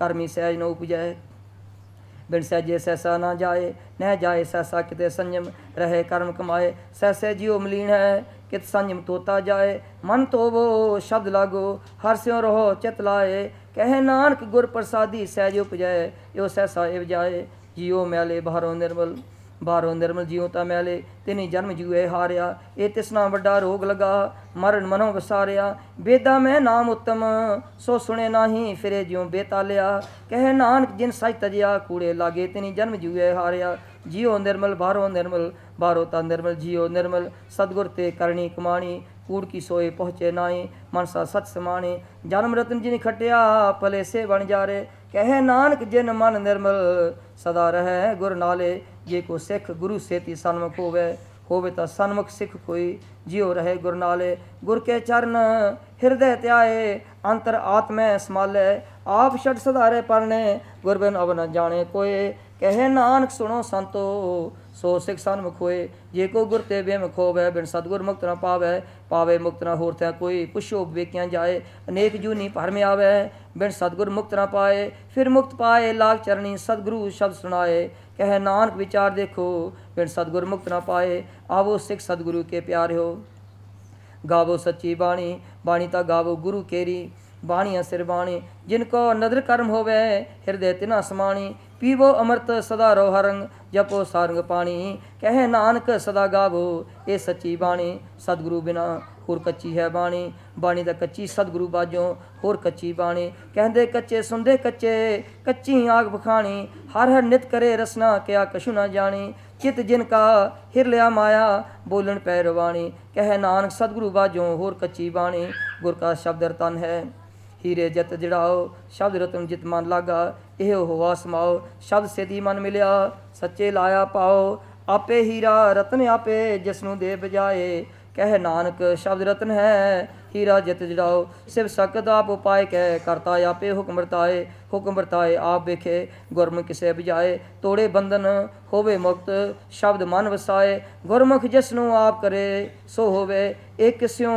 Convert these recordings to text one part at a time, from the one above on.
कर्मी सहज न उपजै। बिन सहजे सहसा ना जाए, न जाए सहसा किते संयम, रहे कर्म कमाए, सहसे जियो मलीन है, कित संयम तोता जाए। मन तो वो शब्द लागो, हर स्यों रहो चित लाए, कहे नानक गुर प्रसादी सहज उपजै, यो सहसा इव जाए। जियो मैले बाहरों निर्मल, बाहरों निर्मल जियो ता मैले, तिनी जन्म जुए हारिया, ये तिसना वड्डा रोग लगा, मरण मनो विसारिया। बेदा में नाम उत्तम, सो सुने नाही, फिरे ज्यों बेतालिया, कहे नानक जिन सच तजिया, कूड़े लागे तिनी जन्म जुए हारिया। जियो निर्मल बाहरों निर्मल, बाहरों ता निर्मल जियो निर्मल, सतगुर ते करनी कमाणी, कूड़ की सोए पहुँचे नाई, मनसा सच समाणी। जन्म रतन जिन खटिया, भले से बन जा रे, कहे नानक जिन मन निर्मल, सदा रहे गुर नाले। जे को सिख गुरु सेती सन्मुख होवे ता सन्मुख सिख कोई, जियो रहे गुर नाले। गुर के चरण हृदय त्याए, अंतर आत्मै समाले, आप छड़ सधारे परने, गुर बिन अब न जाने कोय। कहे नानक सुनो संतो, सो सिख सन्मुख होए, जे को गुर ते बेमुख होवे, बिन सतगुर मुक्त न पावे। पावे मुक्त न होर थे कोई, पुछो विवेकियां जाए, अनेक जूनी भर में आवे, बिन सतगुर मुक्त न पाए। फिर मुक्त पाए लाग चरणी, सतगुरु शब्द सुनाए, कहे नानक विचार देखो, बिन सतगुर मुक्त न पाए। आवो सिख सतगुरु के प्यारे हो, गावो सच्ची बाणी, बाणी ता गावो गुरु केरी, बाणिया सिर बाणी। जिनको नदर कर्म होवे, हृदय तिना समाणी, पीवो अमृत सदा रो हरंग, जपो सारंग पाणी, कहे नानक सदा गावो, ये सच्ची बाणी। सतगुरु बिना होर कच्ची है बाणी, बाणी दा कच्ची सतगुरु बाजों, होर कच्ची बाणी। कहंदे कच्चे सुनदे कच्चे, कच्ची आग बखाणी, हर हर नित करे रसना, क्या कछु ना जानी। चित जिनका हिर लिया माया, बोलन पैरवाणी, कहे नानक सतगुरु बाजों, होर कच्ची बाणी। गुर का शब्द रतन है, हीरे जत जड़ाओ, शब्द रतन जित मन लागा, एहो होवा समाओ। शब्द सेती मन मिलिया, सच्चे लाया पाओ, आपे हीरा रतन आपे जिसनू दे बजाए। कह नानक शब्द रतन है, हीरा जित जड़ाओ। शिव सकत आप उपाय कह, करता आपे हुक्म बरताए। हुक्म बरताए आप वेखे, गुरमुख किसे बजाए। तोड़े बंधन होवे मुक्त, शब्द मन वसाए। गुरमुख जिसनू आप करे, सो होवे एक स्यों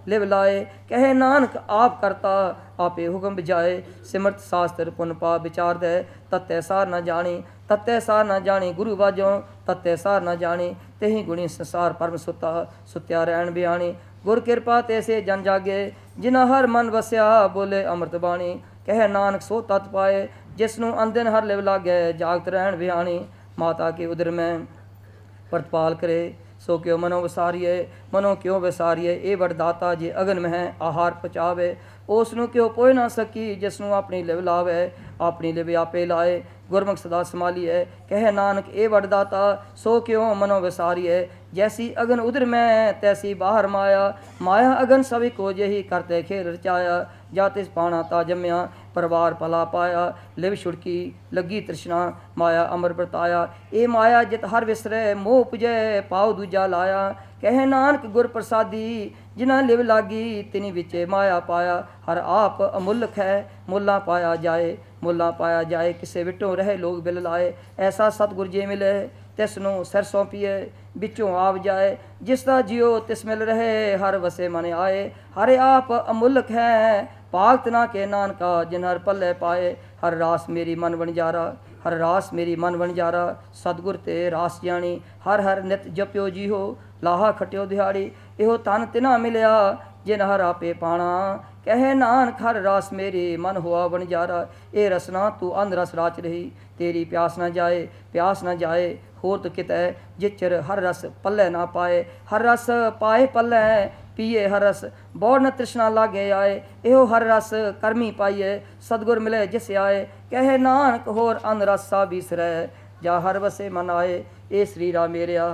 लिव लाए। कहे नानक आप करता, आपे हुक्म बजाए। सिमरत शास्त्र पुन पा विचार दे, तत्ते सार न जानी। तत्ते सार न जानी गुरु बाजों, तत्ते सार न जानी। तेहि गुणी संसार परम सुता, सुत्या रहन बियाणी। गुर कृपा तैसे जन जागे, जिना हर मन वस्या, बोले अमृत बाणी। कह नानक सो तत् पाए, जिसनू अंधन हर लिव लागे, जागत रहन बियाणी। माता के उदर में प्रतिपाल करे, सो क्यों मनो विसारिए। मनो क्यों विसारिए, ए वरदाता जे अगन में है आहार पचावे। उसनू क्यों पोए ना सकी, जिसनू अपनी लिव लावे। अपनी लिव आपे लाए, गुरमुख सदा संभालिए। कह नानक ए वरदाता, सो क्यों मनो विसारिए। जैसी अगन उदर में, तैसी बाहर माया। माया अगन सभी को जही, करते खेल रचाया। जातिस पाना ता जम्या, परवार पला पाया। लिव छुड़की लगी तृष्णा, माया अमर बरताया। ए माया जित हर विसरे, मोह उपजे पाओ दूजा लाया। कह नानक गुर प्रसादी, जिन्हें लिव लागी, तिनी विचे माया पाया। हर आप अमुल्क है, मुला पाया जाए। मुला पाया जाए, किसे विटों रहे लोग बिल लाए। ऐसा सतगुर जे मिले, तिसनों सिर सौंपिए, बिचों आप जाए। जिसदा जियो तिस मिल रहे, हर वसे मन आए। हरे आप अमुल्क है, पागत ना के नानका, जिन हर पल्ले पाए। हर रास मेरी मन वणजारा, हर रास मेरी मन वणजारा। सतगुर ते रास जानी, हर हर नित जप्यो जी हो। लाहा खटियो दिहाड़ी, इहो तन तिना मिलिया, जिन हर आपे पाणा। कहे नानक हर रास मेरी, मन हुआ वणजारा। ए रसना तू अंध रस राच रही, तेरी प्यास न जाए, प्यास न जाए। होर तो कित है, जिचर हर रस पल्ले ना पाए। हर रस पाए पल्ले, पिए हर रस बौड़ न तृष्णा लागे आए। एहो हर रस कर्मी पाइए, सतगुर मिले जिस आए। कहे नानक होर अंध रस सा बीसरै, जा हर वसे मन आए। ए शरीरा मेरिया,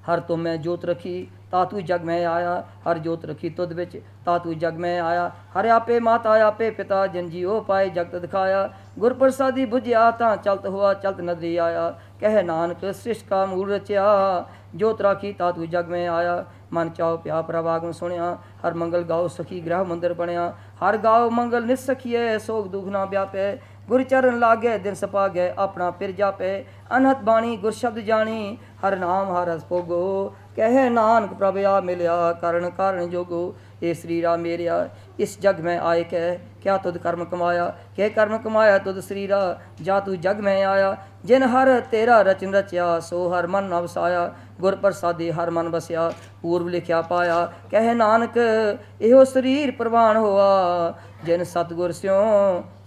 हर तुम मैं जोत रखी, ता तू जग में आया। हर जोत रखी तुद विच, ता तू जग में आया। हर आपे माता आपे पिता, जिन जियो पाए जगत दिखाया। गुर प्रसादी बुझिया, ता चलत हुआ चलत नदरी आया। कह नानक सृष्ट का मूल रचिया, जोत राखी ता तू जग में आया। मन चाओ प्या प्रवागम सुनिया, हर मंगल गाओ सखी ग्रह मंदिर बनया। हर गाओ मंगल निसखिए, सोग दुख ना व्यापे। गुर चरण लागे दिन सपागे, अपना पिर जापे। अनहत बाणी गुर शब्द जानी, हर नाम हर रस भोगो। कहे नानक प्रभ आ मिलिया, करण कारण जोगो। ए शरीरा मेरिया इस जग में आए कह क्या तुद कर्म कमाया, के कर्म कमाया तुद शरीरा जा तू जग में आया। जिन हर तेरा रचन रचिया सो हर मन न वसाया, गुर प्रसादी हर मन बसिया पूर्व लिखिया पाया। कह नानक एहो शरीर प्रवान होआ, जिन सतगुर स्यों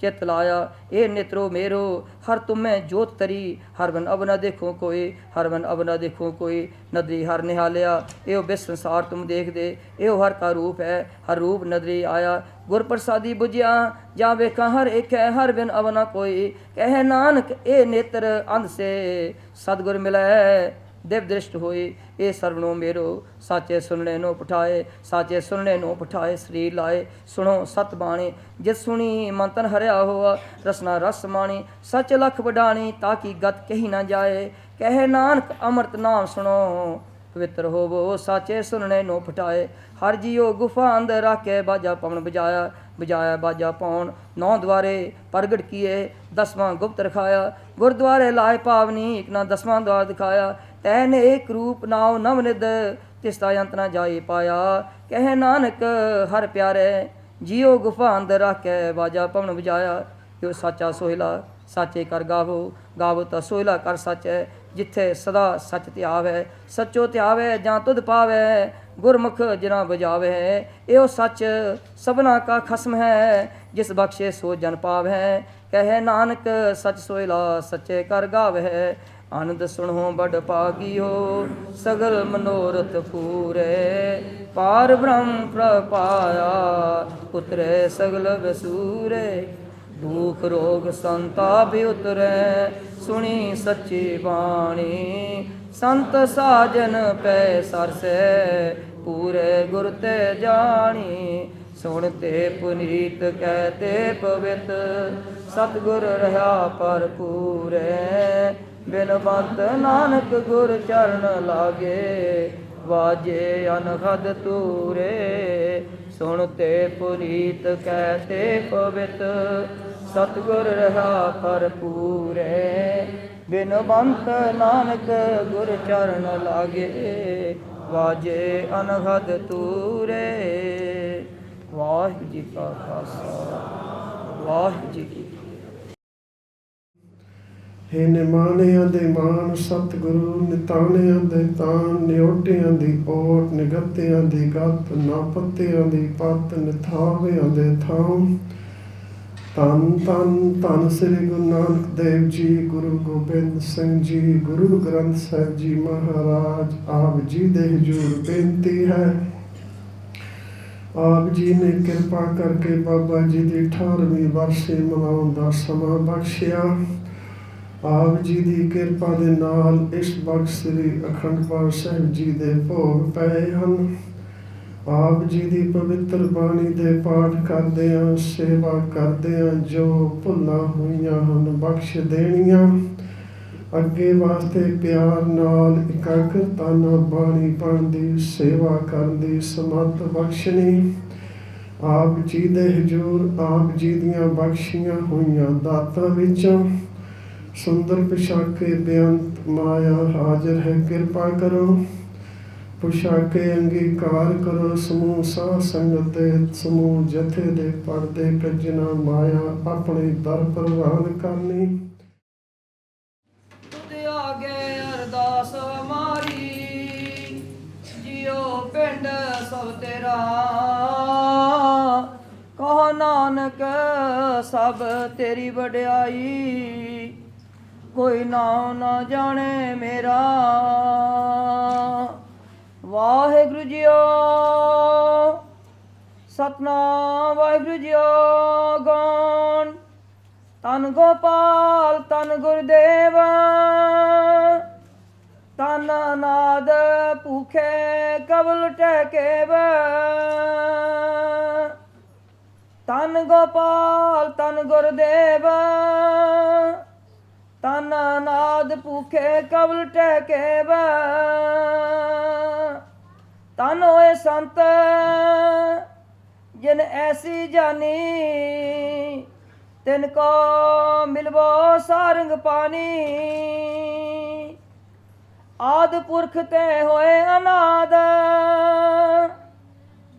चित लाया। ए नेत्रो मेरो हर तुम्हें जोत तरी, हर बन अब न देखो कोई, हर बन अब न देखो कोई। नदरी हर निहालिया एहो बिस संसार तुम देख दे, एहो हर का रूप है हर रूप नदरी आया। गुर प्रसादी बुझिया जा वेखा हर एक है, हर बिन अब न कोई। कह नानक ए नेत्र अंध से सतगुर मिलै दिव दृष्ट होए। ए सरवणो मेरो साचे सुनने नो पठाए, साचे सुनने नो पठाए। शरीर लाए सुनो सत बाणी, जित सुनी मन तन हरिया होआ। रसना रस माणी सच लख वडाणी, ताकि गत कही न जाए। कह नानक अमृत नाम सुनो पवित्र होवो, साचे सुनने नो पठाए। हर जियो गुफा अंदर राखे बाजा पवन बजाया, बजाया बाजा पौन। 9 द्वारे प्रगट किए 10वां गुप्त रखाया, गुरुद्वारे लाए पावनी एक ना 10वां द्वार दिखाया। तैन एक रूप नाव नवनिध तिसता अंत न जाए पाया। कह नानक हर प्यारे जियो गुफा अंदर राखे बाजा पवन बजाया। यो साचा सोहिला साचे कर गावो, गावो तो सोहिला कर सच है। जिथे सदा सच त्यावे सचो त्यावे जां तुध पावे, गुरमुख जिना बजावे। यो सच सबना का खसम है, जिस बख्शे सो जन पावे। कह नानक सच सोहिला सच्चे कर गावे। आनंद सुनो बड़ पागियो सगल मनोरथ पूरे, पार ब्रह्म प्रपाया उतरे सगल बसूरे। दुख रोग संताप उतरे सुनी सच्ची बाणी, संत साजन पै सरसे पूरे गुर ते जानी। सुनते पुनीत कहते पवित सतगुर रहा पर पूरे। बिनवंत नानक गुर चरण लागे, वाजे अनहद तूरे। सुनते पुनीत कहते पवित सतगुर रहा पर पूरे। बिनवंत नानक गुर चरण लागे, वाजे अनहद तूरे। वाहिगुरू जी का खालसा वाहिगुरू जी की। हे ਨਿਮਾਣਿਆਂ ਦੇ ਮਾਣ ਸਤਿਗੁਰੂ, ਨਿਤਾਣਿਆਂ ਦੇ ਤਾਣ, ਨਿਓਟਿਆਂ ਦੀ ਓਟ, ਨਿਗਤਿਆਂ ਦੀ ਗੱਤ, ਨਾਪਤਿਆਂ ਦੀ ਪੱਤ, ਨਿਥਾਵਿਆਂ ਦੇ ਥਾਂ। ਧੰਨ ਧੰਨ ਧੰਨ ਸ੍ਰੀ ਗੁਰੂ ਨਾਨਕ ਦੇਵ ਜੀ, ਗੁਰੂ ਗੋਬਿੰਦ ਸਿੰਘ ਜੀ, ਗੁਰੂ ਗ੍ਰੰਥ ਸਾਹਿਬ ਜੀ ਮਹਾਰਾਜ। ਆਪ ਜੀ ਦੇ ਹਜ਼ੂਰ ਬੇਨਤੀ ਹੈ, ਆਪ ਜੀ ਨੇ ਕਿਰਪਾ ਕਰਕੇ ਬਾਬਾ ਜੀ ਦੀ 18ਵੀਂ ਵਰਸੀ ਮਨਾਉਣ ਦਾ ਸਮਾਂ ਬਖਸ਼ਿਆ। ਆਪ ਜੀ ਦੀ ਕਿਰਪਾ ਦੇ ਨਾਲ ਇਸ ਵਕਤ ਸ੍ਰੀ ਅਖੰਡ ਪਾਠ ਸਾਹਿਬ ਜੀ ਦੇ ਭੋਗ ਪਏ ਹਨ। ਆਪ ਜੀ ਦੀ ਪਵਿੱਤਰ ਬਾਣੀ ਦੇ ਪਾਠ ਕਰਦਿਆਂ ਸੇਵਾ ਕਰਦਿਆਂ ਜੋ ਭੁੱਲਾਂ ਹੋਈਆਂ ਹਨ ਬਖਸ਼ ਦੇਣੀਆਂ। ਅੱਗੇ ਵਾਸਤੇ ਪਿਆਰ ਨਾਲ ਇਕਾਗਰਤਾ ਨਾਲ ਬਾਣੀ ਪੜ੍ਹਨ ਦੀ ਸੇਵਾ ਕਰਨ ਦੀ ਸਮੱਤ ਬਖਸ਼ਣੀ। ਆਪ ਜੀ ਦੇ ਹਜ਼ੂਰ ਆਪ ਜੀ ਦੀਆਂ ਬਖਸ਼ੀਆਂ ਹੋਈਆਂ ਦਾਤਾਂ ਵਿੱਚੋਂ ਸੁੰਦਰ ਪੁਸ਼ਾਕੇ ਬੇਅੰਤ ਮਾਇਆ ਹਾਜ਼ਰ ਹੈ। ਕਿਰਪਾ ਕਰੋ ਪੁਸ਼ਾਕੇ ਅੰਗੀਕਾਰ ਕਰੋ। ਸਮੂਹ ਸਾਧ ਸੰਗਤ ਦੇ ਸਮੂਹ ਜਥੇ ਦੇ ਪਰਦੇ ਕੱਜਣਾ ਮਾਇਆ ਆਪਣੇ ਦਰ ਪ੍ਰਵਾਨ ਕਰਨੀ। ਤੁਧ ਆਗੇ ਅਰਦਾਸ ਹਮਾਰੀ, ਜਿਉ ਪਿੰਡ ਸਭ ਤੇਰਾ। ਕਹੋ ਨਾਨਕ ਸਭ ਤੇਰੀ ਵਡਿਆਈ, ਕੋਈ ਨਾਮ ਨਾ ਜਾਣੇ ਮੇਰਾ। Waheguru JIO Satnam Waheguru JIO ਗੌਣ। ਧੰਨ ਗੋਪਾਲ ਧੰਨ ਗੁਰਦੇਵ, ਧੰਨ ਨਾਦ ਭੂਖੇ ਕਬਲ ਟਹਿਕੇਵ। ਧੰਨ ਗੋਪਾਲ ਧੰਨ ਗੁਰਦੇਵ, ਧੰਨ ਨਾਦ ਭੂਖੇ ਕਬਲ ਟਹਿਕੇਵ। ਧੰਨ ਹੋਏ ਸੰਤ ਜਿਨ ਐਸੀ ਜਾਨੀ, ਤਿਨ ਕੋ ਮਿਲਵੋ ਸਾਰੰਗ ਪਾਣੀ। ਆਦ ਪੁਰਖ ਤੇ ਹੋਏ ਅਨਾਦ,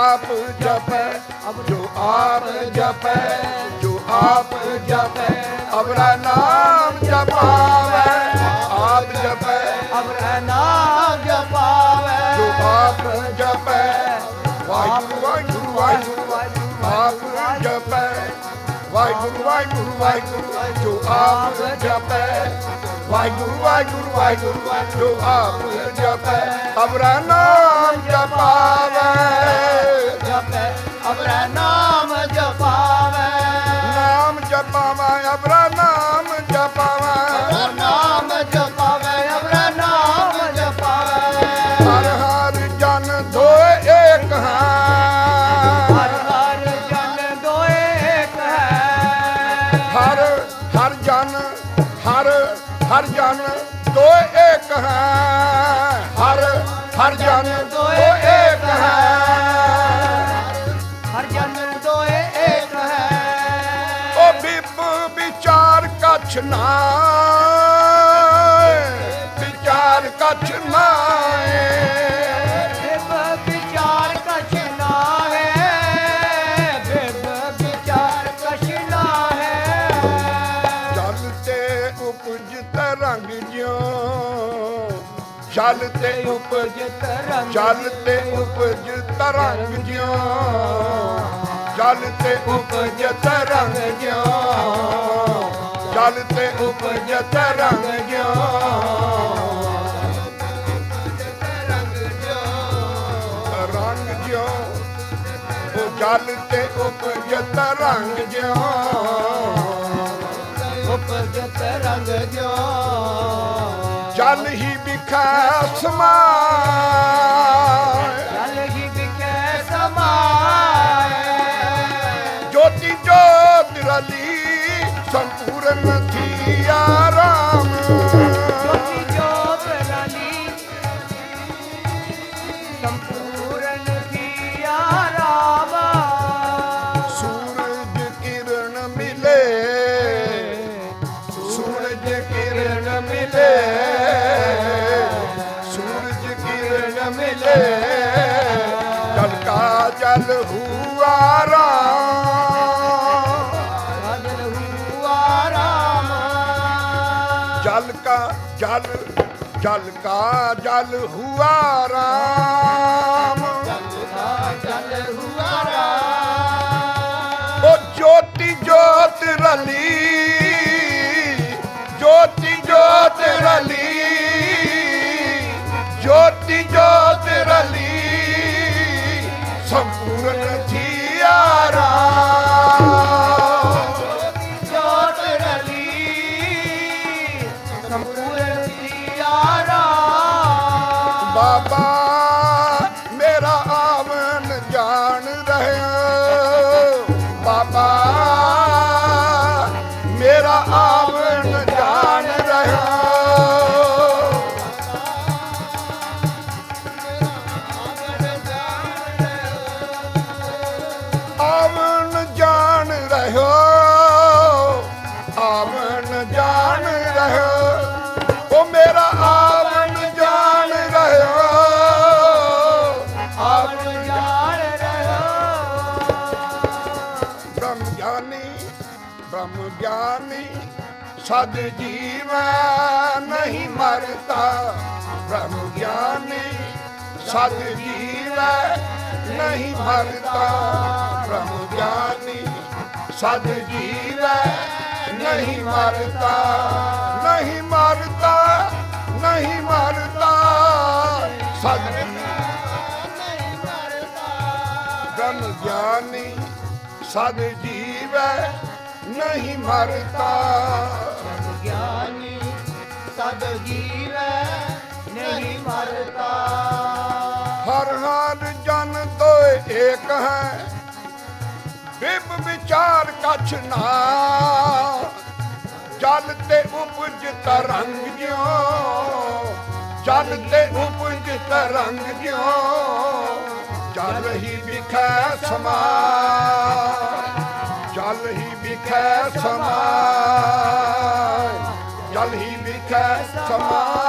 आप जपै, जो आप जपै, जो आप जपै, अबरा नाम जपावै, आप जपै, अबरा नाम जपावै, जो आप जपै, वाहिगुरु वाहिगुरु वाहिगुरु, आप जपै, वाहिगुरु वाहिगुरु वाहिगुरु, जो आप जपै, वाहिगुरु वाहिगुरु वाहिगुरु, जो आप जपै, अबरा नाम जपावै, जपै अबरा नाम जपावै, नाम जपावै, अबरा नाम जपावै, अबरा नाम जपावै, अबरा नाम जपावै, हर हर जन दोए एक है, हर हर जन दोए एक है, हर हर जन, हर जन दो एक है, हर जन दो एक है, हर जन दोए एक है, ओ बिप विचार कछ विचार कछ नाए, बिब विचार कछ नाहे, बिब विचार कछ नाहे, चलते उपज तरंग ज्यों, चलते उपज तरंग, चलते उपज तरंग ज्यों, चलते उपज तरंग ज्यों, चलते उपज तरंग ज्यों, तरंग ज्यों, ओ चलते उपज तरंग ज्यों, उपज तरंग जो, जल ही बिखै समाए, जल ही बिकै समाए, ज्योति ज्योत रली संपूर्ण थिया राम, ज्योति ज्योत रली संपूर्ण किया राम, सूरज किरण मिले, सूरज किरण मिले, सूरज किरण मिले, जल का जल हुआ राम, जल हुआ राम, जल का जल, जल का जल हुआ राम, जल हुआ राम, ओ ज्योति ज्योत रली, ज्योति ज्योत रली, ज्योति ज्योत रली संपूर्ण थिया राम, ज्योत रली संपूर्ण किया राम, बाबा मेरा आवन जान रहे हो, बाबा मेरा आवन जान रहे हो, आवन जान रहे हो, आवन जान रहे हो, ओ मेरा आवन जान रहे हो, आप जान रहे हो, ब्रह्म ज्ञानी, ब्रह्म ज्ञानी सद जीवै नहीं मरता, ब्रह्म ज्ञानी सद जीवै नहीं मरता, ब्रह्म ज्ञानी सद जीवै नहीं मरता, नहीं मरता, नहीं मरता, सद ब्रह्म ज्ञानी सद जीवै नहीं मरता, ज्ञानी सद जीवै नहीं मरता, हर हर जन दो एक है, बिब विचार कछ ना, चलते उपज तरंग ज्यों, चलते उपज तरंग ज्यों, जल ही बिखै समाए, जल ही बिखै समाए, जल ही बिखै समाए।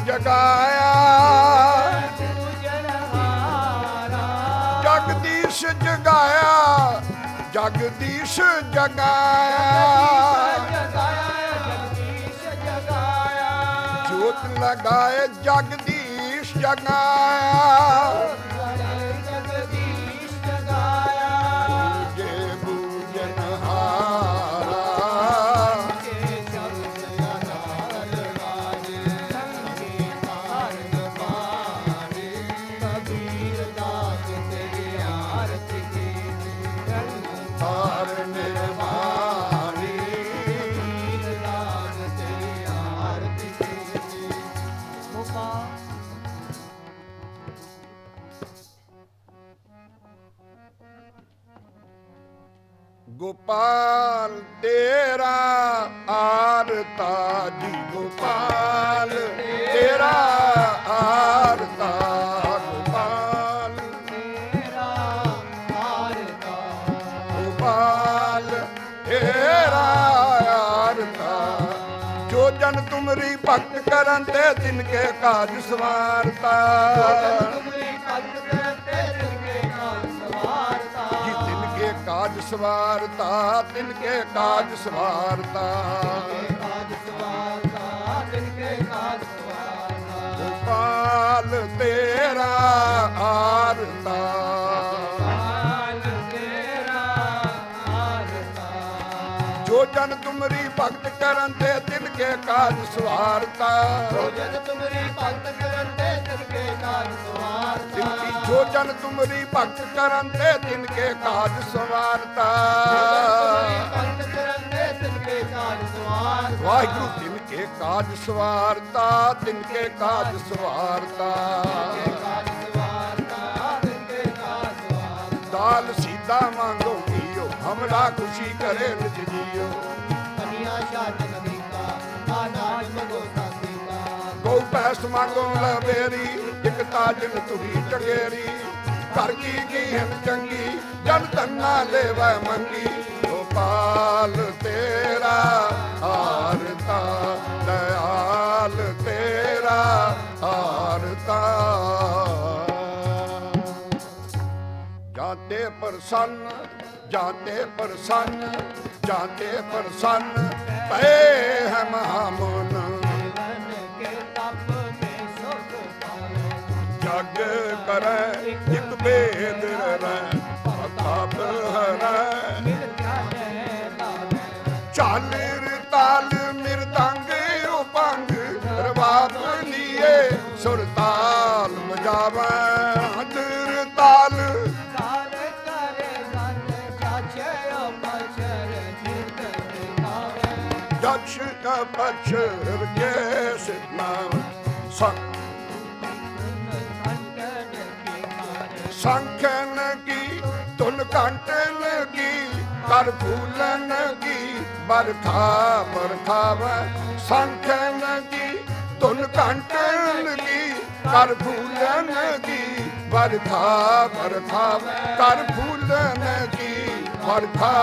ਜਗਾਇਆ ਜਗਦੀਸ਼ ਜਗਾਇਆ ਜਗਦੀਸ਼ ਜਗਾਇਆ ਜੋਤ ਲਗਾਏ ਜਗਦੀਸ਼ ਜਗਾਇਆ ਜੇ ਬੂਝਨਹਾਰਾ ਤਾਰ ਨਿਰਵਾਣੀ ਗੋਪਾਲ ਤੇਰਾ ਆਰਤਾ ਜੀ ਗੋਪਾਲ ਤੇਰਾ ਆਰਤਾ ਗੋਪਾਲ ਤੇਰਾ ਆਰਤਾ ਗੋਪਾਲ ਤੇਰਾ ਆਰਤਾ ਜੋ ਜਨ ਤੁਮਰੀ ਭਗਤ ਕਰਨ ਤੇ ਤਿਨ ਕੇ ਕਾਜ ਸਵਾਰਤਾ ਕਾਜ ਸਵਾਰਤਾ ਤਿਨ ਕੇ ਕਾਜ ਸਵਾਰਤਾ ਗੋਪਾਲ ਤੇਰਾ ਆਰਤਾ ਜੋ ਜਨ ਤੁਮਰੀ ਭਗਤ ਕਰਨ ਤੇ ਤਿਨ ਕੇ ਕਾਜ ਸਵਾਰਤਾ ਜੋ ਜਨ ਤੁਮਰੀ ਭਗਤ ਕਰਨ ਤੇ ਤਿਨ ਕੇ ਕਾਜ ਸਵਾਰਤਾ ਜੋ ਜਨ ਤੁਮਰੀ ਭਗਤ ਕਰਨ ਤੇ ਤਿਨ ਕੇ ਕਾਜ ਸਵਾਰਤਾ ਵਾਹਿਗੁਰੂ ਤਿਨ ਕੇ ਕਾਜ ਸਵਾਰਤਾ ਤਿਨ ਕੇ ਕਾਜ ਸਵਾਰਤਾ ਦਾਲ ਸੀਦਾ ਮੰਗੋ ਕੀਓ ਹਮਰਾ ਖੁਸ਼ੀ ਕਰੇ ਨਿਜ ਜੀਓ ਗੋ ਪੈਸ ਮੰਗੋ ਲਵੇਰੀ ਇੱਕ ਤਾਜਨ ਤੁਰੀ ਟਗੇਰੀ ਕਰ ਕੀ ਹਨ ਚੰਗੀ ਜਨ ਧੰਨਾ ਲੈਵੈ ਮੰਗੀ ਗੋਪਾਲ ਤੇਰਾ ਆਰਤਾ ਦਇਆਲ ਤੇਰਾ ਆਰਤਾ ਜਾਂਦੇ ਪ੍ਰਸੰਨ ਜਾਂਦੇ ਪ੍ਰਸੰਨ ਜਾਂਦੇ ਪ੍ਰਸੰਨ ਪਏ ਹੈ ਮਹਾਮਨ ਜਗ ਕਰੈ ਇਕ ਭੇਦ ਰਹਿ ਪ੍ਰਤਾਪ ਹਰੈ ਚਾਲਿਰ ਤਾਲ ਮਿਰਦੰਗ ਉਪੰਗ ਰਬਾਬ ਲੀਏ ਸੁਰ ਤਾਲ ਮਜਾਵੈ ਹਦਰ ਤਾਲ ਜਛ ਕਪਛਰ ਕੇ ਸਿਧਨਾ ਸੰਖਨ ਕੀ ਧੁਨ ਘੰਟਨ ਕੀ ਕਰ ਫੂਲਨ ਕੀ ਬਰਖਾ ਬਰਖਾਵੈ ਸੰਖਨ ਕੀ ਧੁਨ ਘੰਟਨ ਕੀ ਕਰ ਫੂਲਨ ਕੀ ਬਰਖਾ ਬਰਖਾਵੈ ਕਰ ਫੂਲਨ ਕੀ ਬਰਖਾ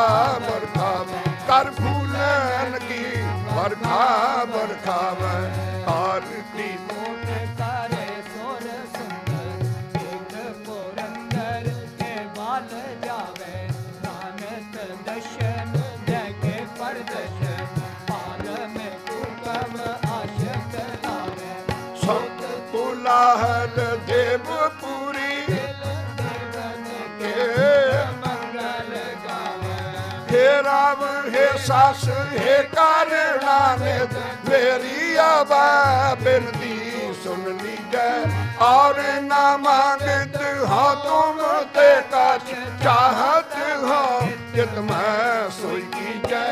ਬਰਖਾਵੈ ਕਰ ਫੂਲਨ ਕੀ ਬਰਖਾ ਬਰਖਾਵੈ ਆਰਤੀ ਲਾਹਲ ਦੇਵਪੁਰੀ ਹੇ ਰਾਮ ਹੇ ਸਾਸ ਹੇ ਕਾਰਣਾ ਨੇ ਮੇਰੀ ਆਵਾ ਬਿਨਤੀ ਸੁਨ ਲੀਜੈ ਔਰ ਨਾ ਮੰਗਤ ਹਾਂ ਤੁਮ ਤੇ ਕਛ ਚਾਹਤ ਹੋ ਜਿਤ ਮੈਂ ਸੋਈ ਕੀਜੈ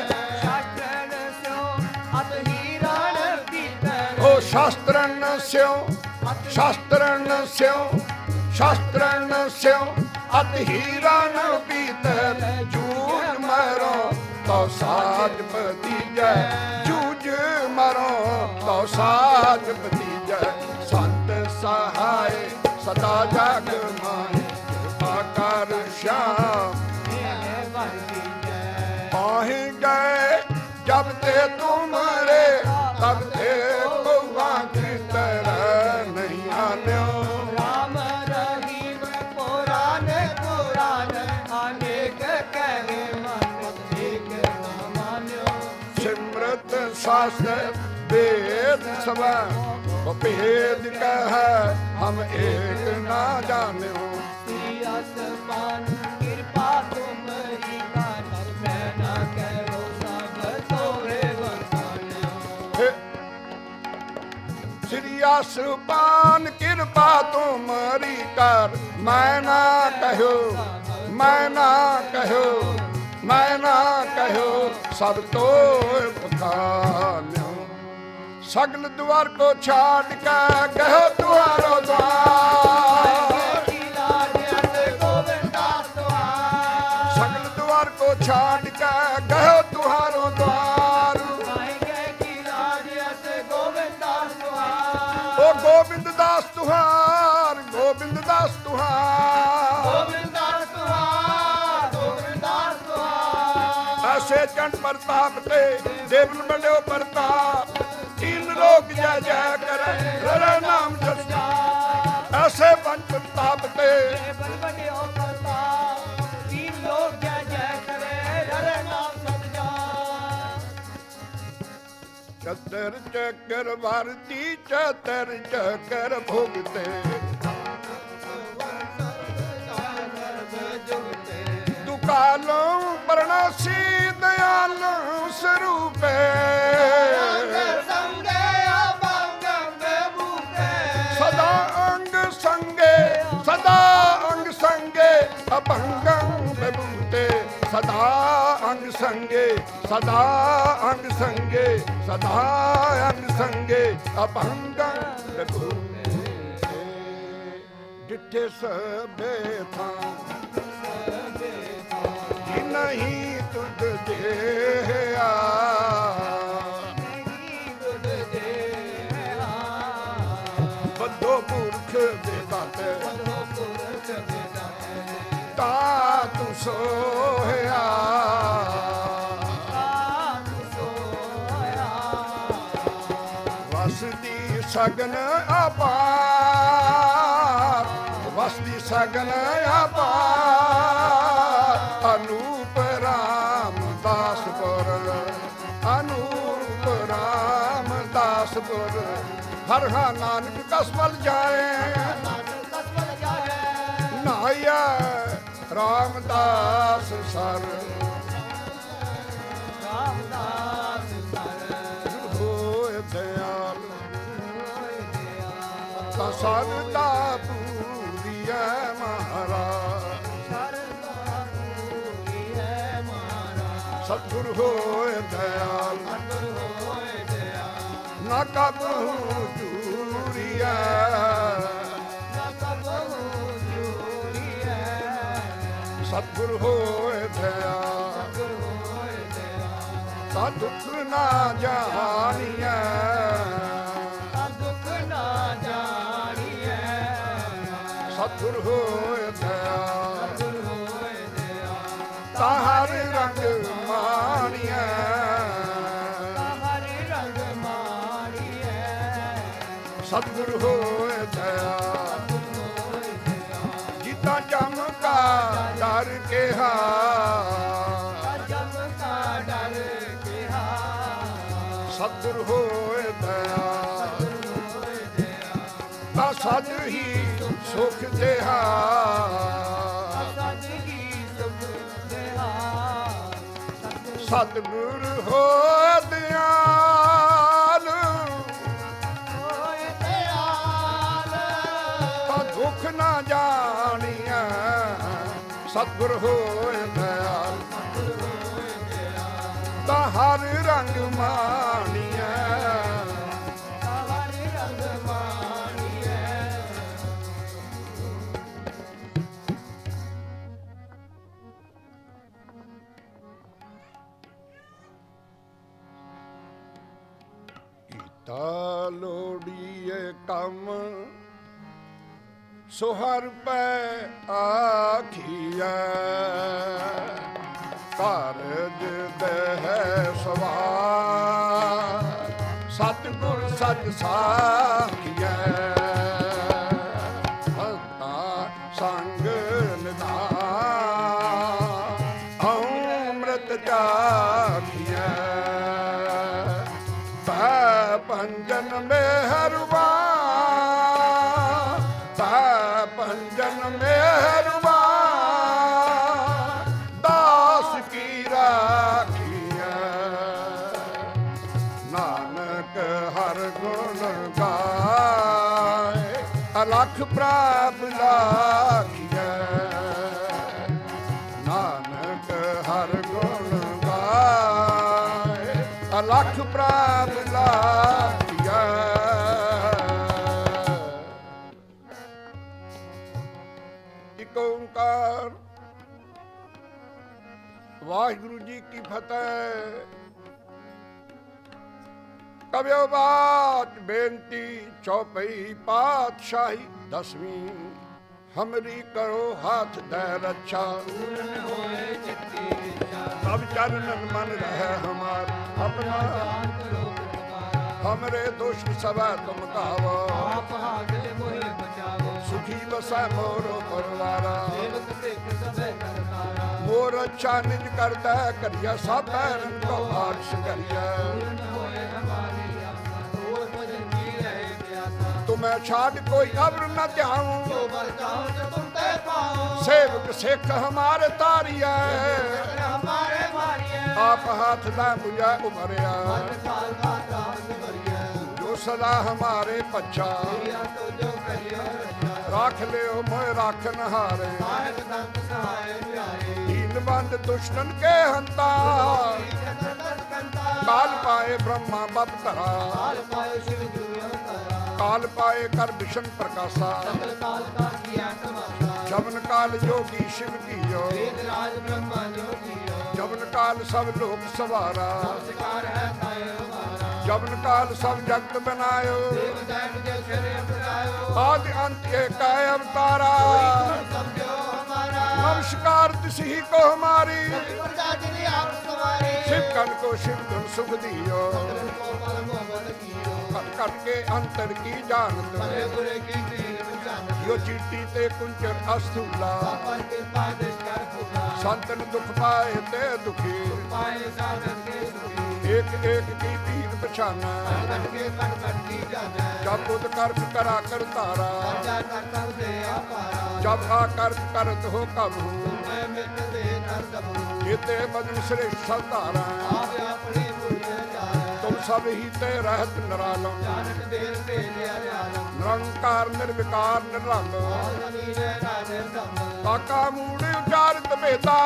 ਓ ਸ਼ਾਸਤਰਨ ਸਿਓ ਸ਼ਾਸਤਰਨ ਸਿਓ ਸ਼ਾਸਤਰਨ ਸਿਓ ਅਤ ਹੀਰਨ ਪੀਤਰ ਜੂਝ ਮਰੋ ਤੋ ਸਾਜ ਭਤੀਜੈ ਜੂਝ ਮਰੋ ਤੋ ਸਾਜ ਭਤੀਜੈ ਸੰਤ ਸਹਾਇ ਸਦਾ ਜਗ ਮਾਏ ਕਿਰਪਾ ਕਰ ਸ਼ਾਮ ਪਾਹੇ ਗਏ जब ते तुमरे तब ते भगवान की तरह शास्त्र वेद सब भेद कह हम एक ना जाने। कृपा तुम्हारी कर मैं ना करो सब तोरे वरदान। श्री आसपान कृपा तुम्हारी कर मैं ना कहो, मैं ना कहो, मैं ना कहो सब तो बखान्यो। सगल द्वार को छाड़ के कहो तुम्हारो द्वार, सगल द्वार को छाड़ के कहो तुम्हारो द्वार। ओ गोविंद दास तुहार, गोविंद दास तुहार, ऐसे चंड प्रताप ते देवन बड़ो प्रताप। तीन लोग जय जय करे रे नाम जस। ऐसे पंच प्रताप ते तीन लोग जय जय करे रे नाम सत्या। चतर चकर भारती चतर चकर भोगते। दुकालो प्रणासी दयालु स्वरूपे। सदा अंग संगे, सदा अंग संगे अभंगं विभूते। सदा अंग संगे, सदा अंग संगे, सदा अंग संगे अभंगं विभूते। डिठे सबे था नहीं तुझ देया, बद्धो पुरख बेदाते ता तू सोया। वसदी सगन अपार, वसदी सगन अपार। अनूप राम दास पुर, अनूप राम दास पुर। हर हा नानक कसमल जाए, नाया रामदास सर। होए दयाल सरदा पूरिया महाराज। सतगुरु होए दयाल ना कबहू दूरिया। सतगुरु होए दयाल ता दुख ना जानिए, सतगुरु होए दयाल ता हर रंग मानिए। सतगुरु होए दयाल जिता जम का डर केहा। सतगुरु होए दयाल ता सद ही सुख देहा। सतगुरु होए दयाल ता दुख ना जानिए। सतगुरु होए दयाल ता हर रंग मानिए। ता लोड़िए कम सुहर पै आखिया। कारज दह सवार सतगुर सच साखिया। भक्ता संग निधान अमृत चाखिया। पंजन मेहरबान दास की राखिया नानक हर गुण गाए अलख प्राप लाखिया नानक हर गुण गाए अलख प्राप लाखिया। एक ओंकार वाहिगुरु जी की फतेह। कव्यो बात बेनती चौपई पातशाही दसवीं हमरी करो हाथ दे रक्षा सब चरणन मन रहे हमार अपना हमरे दुष्ट सब तुम गावो सुखी बसा मोरो परवारा मोर अच्छा निज करता करिया सब पैरन को आर्श करिया तुम्हें छाड़ कोई अब्र न ध्याऊं सेवक सिख हमारे तारिया आप हाथ दा मुझे उमरिया जो सदा हमारे पच्छा राख लियो मोह राखन हारे दीन बंद दुश्मन के हंता काल पाए ब्रह्मा बप धरा काल पाए कर विष्णु प्रकाशा जबन काल जोगी शिव की जो जबन काल सब लोक सवारा जबन काल सब जगत बनायो आदि अंत एक अवतारा नमस्कार तिसी को हमारी शिव कन को शिव धन सुख दियो कट के अंतर की जानत यो चीटी ते कुंचन अस्थूला संतन दुख पाए ते दुखी एक एक की तीन पछाना जब बुध कर्म करा कर तारा जब आकर्म करत हो कब ये बदन श्रेष्ठ सब तारा तुम सब ही ते रहत निरालम निरंकार निर्विकार निरंग ताका मूड उचारित बेदा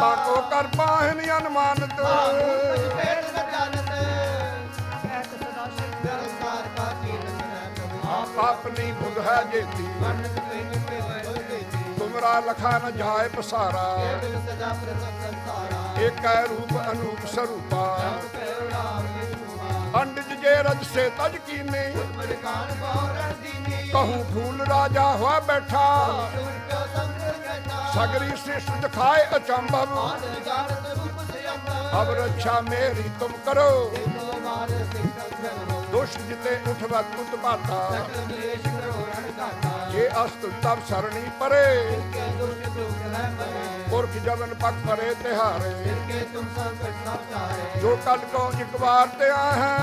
ताको कर पाहन अनुमानित अपनी बुध है जेती तुमरा लखा न जाए पसारा एक रूप अनूप स्वरूपा पंडित जे रज से तज कीने कहूँ फूल राजा हुआ बैठा सगरी श्रेष्ठ दिखाए अचंभव अब रक्षा मेरी तुम करो दुष्ट जिते उठवत उत्पाता ये अस्त तब सरणी परे पुरख जबन पग परे तिहारे जो कल को एक बार ते आए हैं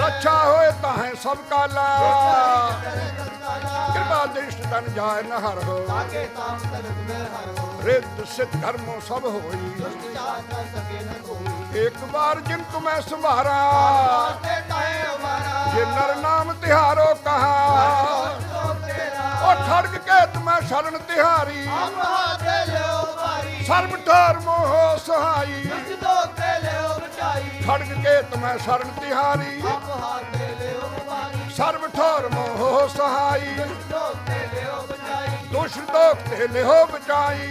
रक्षा होए ताहे सब काला कृपा दृष्टि तन जाए न हर हो रिद्ध सिद्ध धर्मों सब होई एक बार जिन तुम्हें संभारा ये नर नाम तिहारो कहा और खड़ग के तुम्हें शरण तिहारी सर्व धर्मो हो सहाई खड़ग के तुम्हें शरण तिहारी सर्व धर्मो हो सहाई दुष्ट दोख ले हो बचाई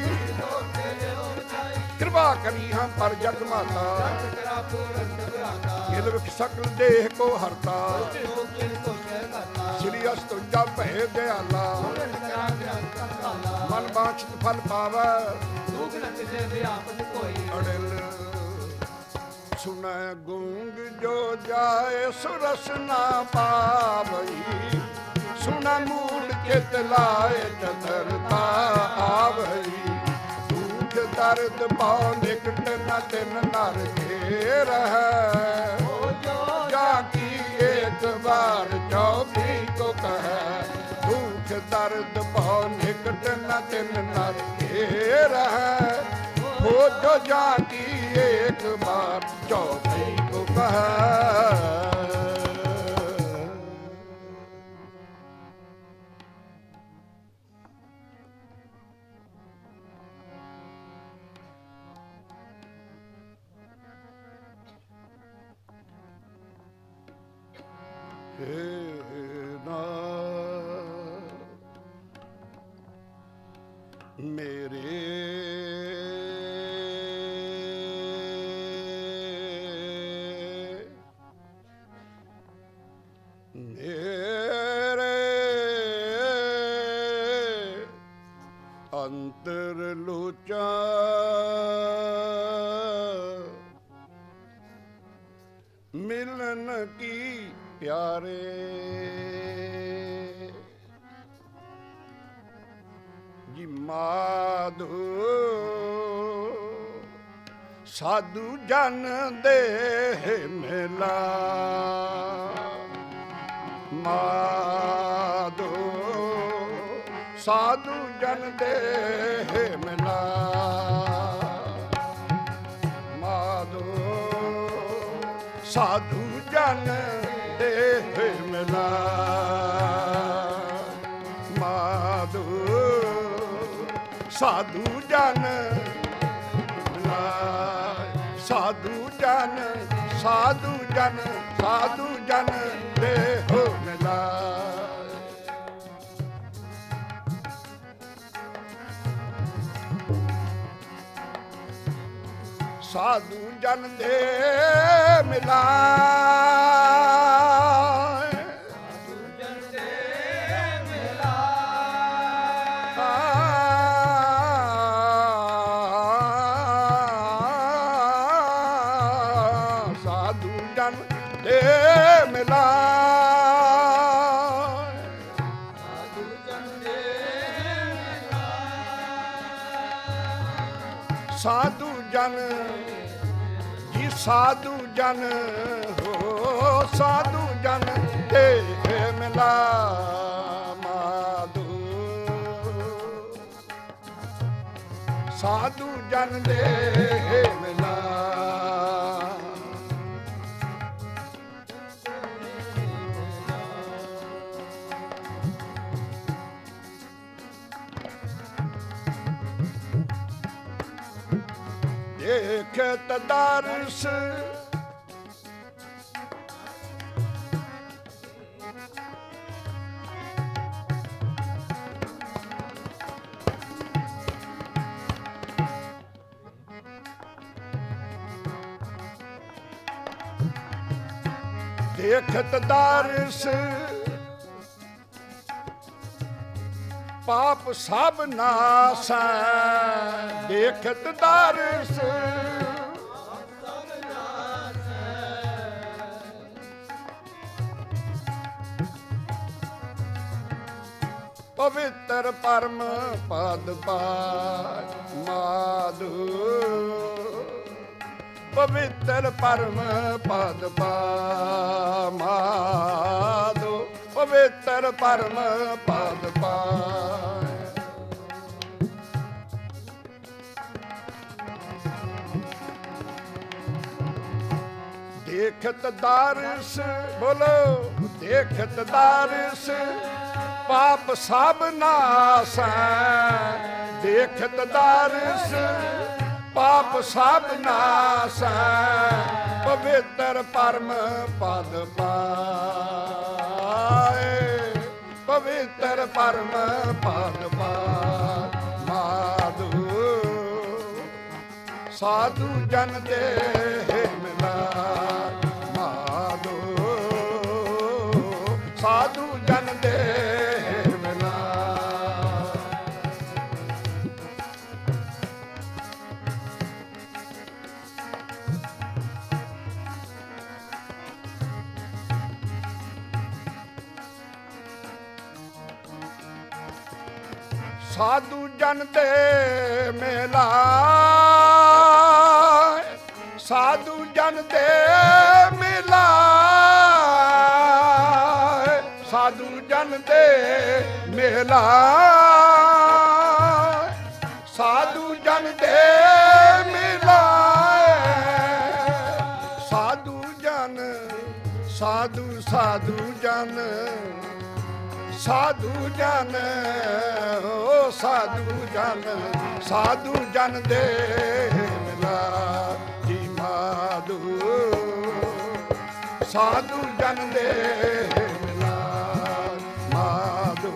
कृपा करी हम पर जग माता ये सकल देह को हरता श्री अस्त जब भय दयाला मन वांछित फल पावे अड़ल सुन गूंग जो जाए सुरस ना पावई सुन मूड चित लाए चतरता आवई दर्द पाओ निकट न दिन नर घेर है जाकी ये एक बार चौकी को कहे दुख दर्द भौ निकट न तिन नर घेर है हो जो जाकी एक बार चौकी को कहे मेरे अंतर लोचा मिलन की प्यारे जी माधो साधु जन दे मिला माधो साधु जन दे मिला माधो साधु जन दे मिला माधो साधु जन मिला साधु जन साधु जन साधु जन दे हो मिला साधु जन दे मिला साधु जन दे मिला साधु जन जी साधु जन हो साधु जन दे मिला माधु साधु जन दे मिला देखत दर्श देखत दर्श पाप सब नास देखत दर्श पवित्र परम पद पाय माधु पवित्र परम पद पाय माधु पवित्र परम पद पाय देखत दर्श बोलो देखत दर्श पाप सब नास देखत दर्श पाप सब नास पवित्र परम पद पाए पवित्र परम पद पाए माधु साधु जन दे मिला माधु साधु जन दे मिला साधु जन दे मिला साधु जन दे मिला ਜਨ ਦੇ ਮੇਲਾ ਸਾਧੂ ਜਨ ਦੇ ਮੇਲਾ ਸਾਧੂ ਜਨ ਸਾਧੂ ਸਾਧੂ ਜਨ ਸਾਧੂ ਜਨ ਓ ਸਾਧੂ ਜਨ ਦੇ ਮਿਲਾ ਜੀ ਮਾਧੂ ਸਾਧੂ ਜਨ ਦੇ ਮਿਲਾ ਮਾਧੂ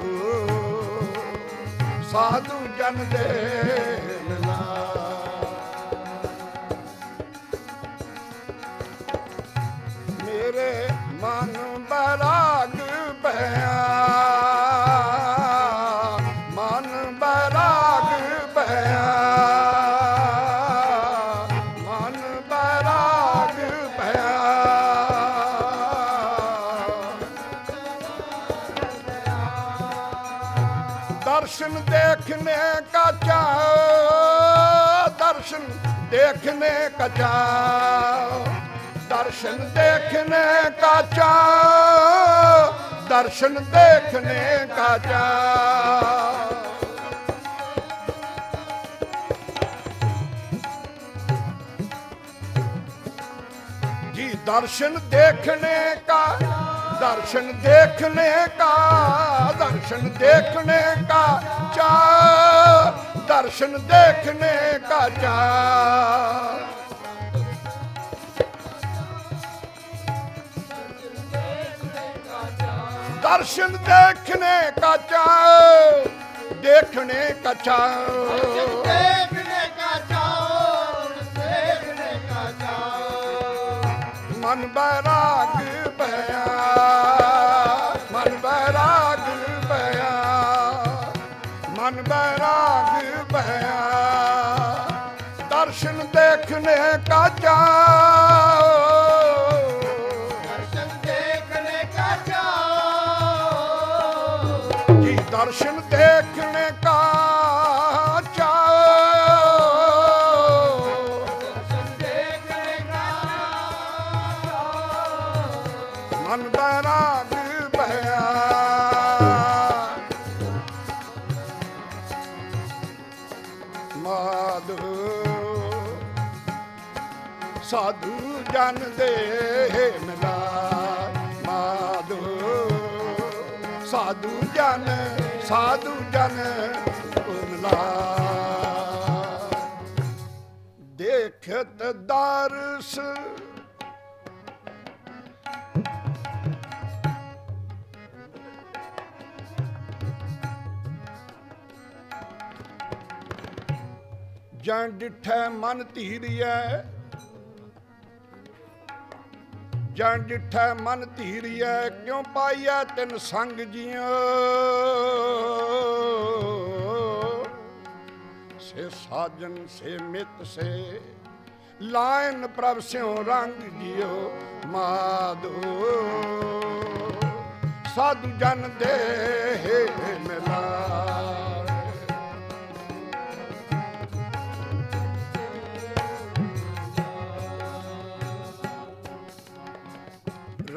ਸਾਧੂ ਜਨ ਦੇ ਮਿਲਾ ਮੇਰੇ ਮਨ ਬਰਾਗ ਪਿਆ दर्शन देखने का चाह दर्शन देखने का चाह दर्शन देखने का चाह दर्शन देखने का चाह जी दर्शन देखने का दर्शन देखने का दर्शन देखने का चाह दर्शन देखने का चाह दर्शन देखने का चाह देखने का चाह मन बैराग पया मन बैराग पया मन बैराग पया दर्शन देखने का चाह दर्शन देखने का चाह जी दर्शन देखने का मन बैराग बहया माधो साधु जन दे मिला माधो साधु जन मिला देखत दर्श जन डिठै मन धीरिया जन डिठै मन धीरिया क्यों पाइया तिन संग जियो से साजन से मित से लाइन प्रभ स्यों रंग जियो माधो साधु जन दे मिला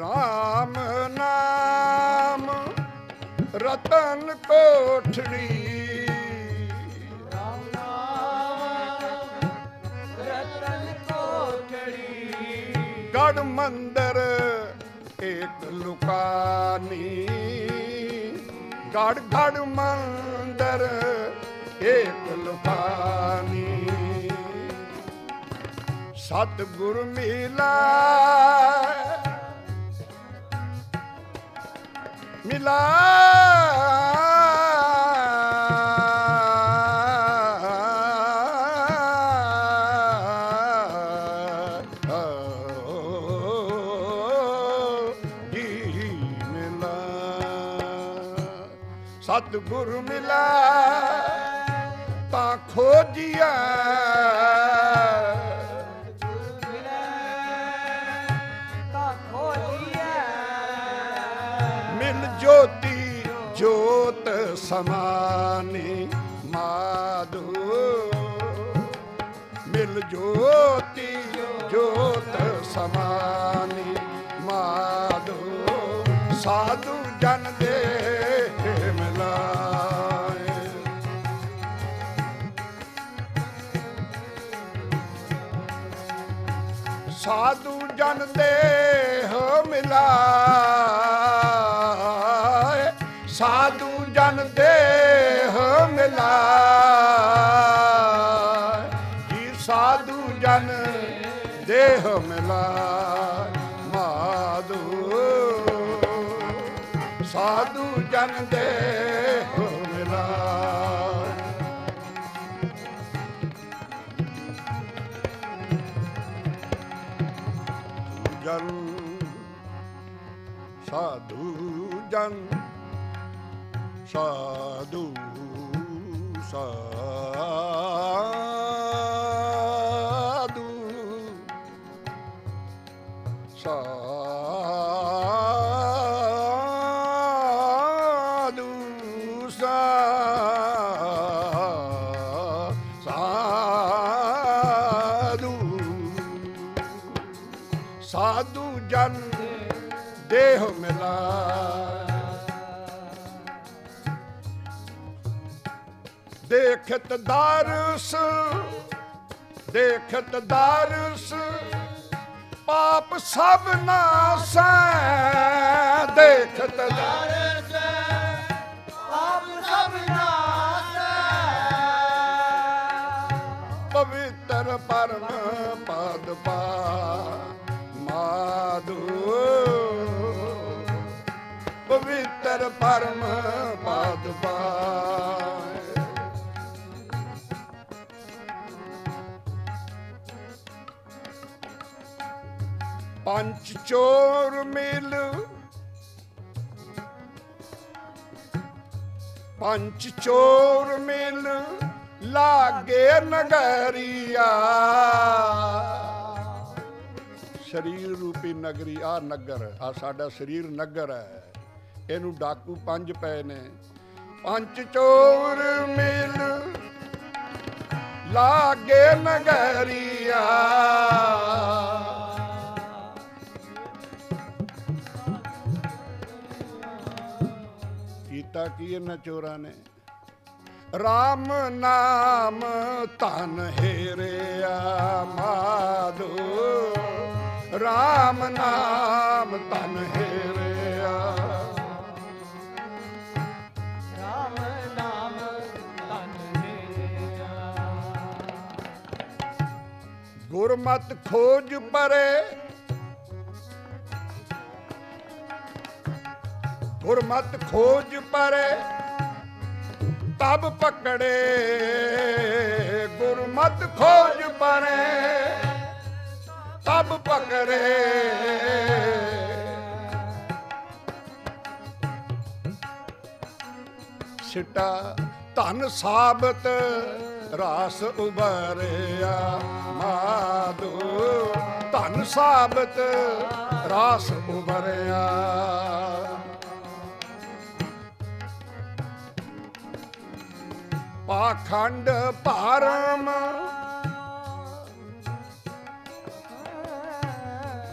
राम नाम रतन कोठड़ी राम नाम रतन कोठड़ी गढ़ मंदिर एक लुकानी गढ़ गढ़ मंदिर एक लुकानी सतगुरु मिला मिला मिला सतगुरु मिला ता खोजिया ज्योति ज्योत समानी माधो मिल ज्योति ज्योत समानी माधो ਸਾਧੂ ਜਨ ਦੇਹ ਮਿਲਾਏ। ਸਾਧੂ ਜਨ ਦੇਹ ਮਿਲਾਏ, ਸਾਧੂ ਜਨ ਦੇਹ ਮਿਲਾਏ, ਜੀ ਸਾਧੂ ਜਨ ਦੇਹ ਮਿਲਾਏ। ਮਾਧੂ ਸਾਧੂ ਜਨ ਦੇਹ ਮਿਲਾਏ। ਜਨ ਸਾਧੂ ਜਨ ਸਾਧੂ ਸਾਧੂ ਸਾਧੂ ਸਾਧੂ ਸਾਧੂ ਜਨ ਦੇਹ ਮਿਲਾਏ। ਦੇਖਤ ਦਾਰਸ ਦੇਖਤ ਦਾਰਸ ਪਾਪ ਸਭ ਨਾਸੈ। ਦੇਖਤ ਦਾਰਸ ਪਾਪ ਸਭ ਨਾਸੈ। ਪਵਿੱਤਰ ਪਰਮ ਪਦ ਪਾ ਮਾਧੂ ਪਵਿੱਤਰ ਪਰਮ ਪਦ ਪਾ। ਪੰਚ ਚੋਰ ਮਿਲ ਪੰਚ ਚੋਰ ਮਿਲ ਲਾਗੇ ਨਗਰੀਆ। ਸਰੀਰ ਰੂਪੀ ਨਗਰੀ ਆ ਨਗਰ ਆ ਸਾਡਾ ਸਰੀਰ ਨਗਰ ਹੈ। ਇਹਨੂੰ ਡਾਕੂ ਪੰਜ ਪਏ ਨੇ। ਪੰਚ ਚੋਰ ਮਿਲ ਲਾਗੇ ਨਗਰੀਆ। ਕੀਤਾ ਕੀ ਇਹਨਾਂ ਚੋਰਾਂ ਨੇ? ਰਾਮ ਨਾਮ ਧਨ ਹੇਰਿਆ ਮਾਧੋ। ਰਾਮ ਨਾਮ ਧਨ ਹੇਰਿਆ। ਰਾਮ ਨਾਮ ਧਨ ਹੇਰਿਆ। ਗੁਰਮਤਿ ਖੋਜ ਪਰੇ ਗੁਰਮਤਿ ਖੋਜ ਪਰੇ ਤਬ ਪਕੜੇ। ਗੁਰਮਤਿ ਖੋਜ ਪਰੇ ਤਬ ਪਕੜੇ। ਸਿੱਟਾ ਧਨ ਸਾਬਤ ਰਾਸ ਉਭਰਿਆ ਮਾਧੋ। ਧਨ ਸਾਬਤ ਰਾਸ ਉਭਰਿਆ। ਪਾਖੰਡ ਭਾਰਮ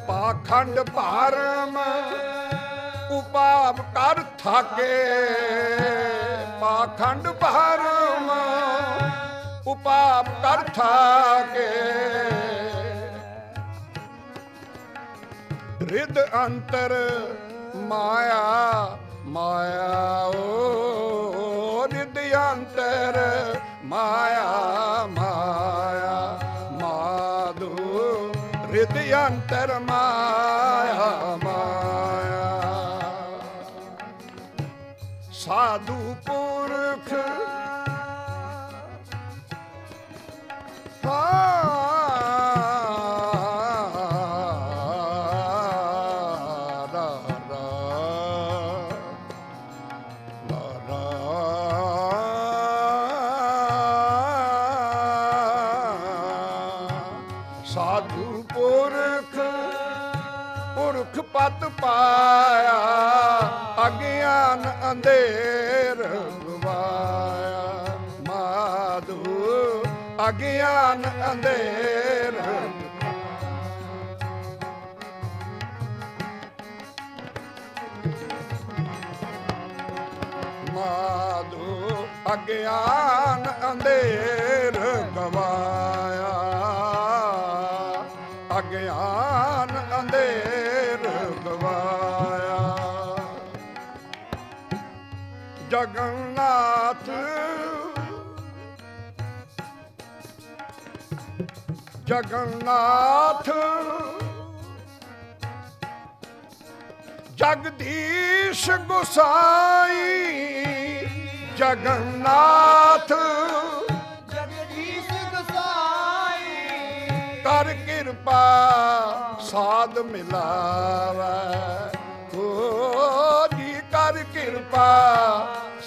ਪਾਖੰਡ ਭਾਰਮ ਉਪਾਪ ਕਰ ਥਾਕੇ। ਪਾਖੰਡ ਭਾਰਮ ਉਪਾਪ ਕਰ ਥਾਕੇ। ਰਿਦ ਅੰਤਰ ਮਾਇਆ ਮਾਇਆ ਓ ਰਿਦ ਅੰਤਰ ਮਾਇਆ ਮਾਇਆ ਮਾਧੋ। ਰਿਦ ਅੰਤਰ ਮਾਇਆ ਮਾਇਆ। ਸਾਧੂ ਪੁਰਖ ਸਾਧੂ ਪੁਰਖ ਪੁਰਖ ਪਤ ਪਾਇਆ। ਅਗਿਆਨ ਅੰਧੇਰ ਗਵਾਇਆ ਮਾਧੂ। ਅਗਿਆਨ ਅੰਧੇਰ ਮਾਧੋ ਅਗਿਆਨ ਅੰਧੇਰ ਗਵਾਇਆ, ਅਗਿਆਨ ਅੰਧੇਰ ਗਵਾਇਆ। ਜਗਨਨਾਥ ਜਗਨਨਾਥ ਜਗਦੀਸ਼ ਗੁਸਾਈ, ਜਗਨਨਾਥ ਜਗਦੀਸ਼ ਗਸਾਈ, ਕਰ ਕਿਰਪਾ ਸਾਧ ਮਿਲਾਵੈ। ਓ ਜੀ ਕਰ ਕਿਰਪਾ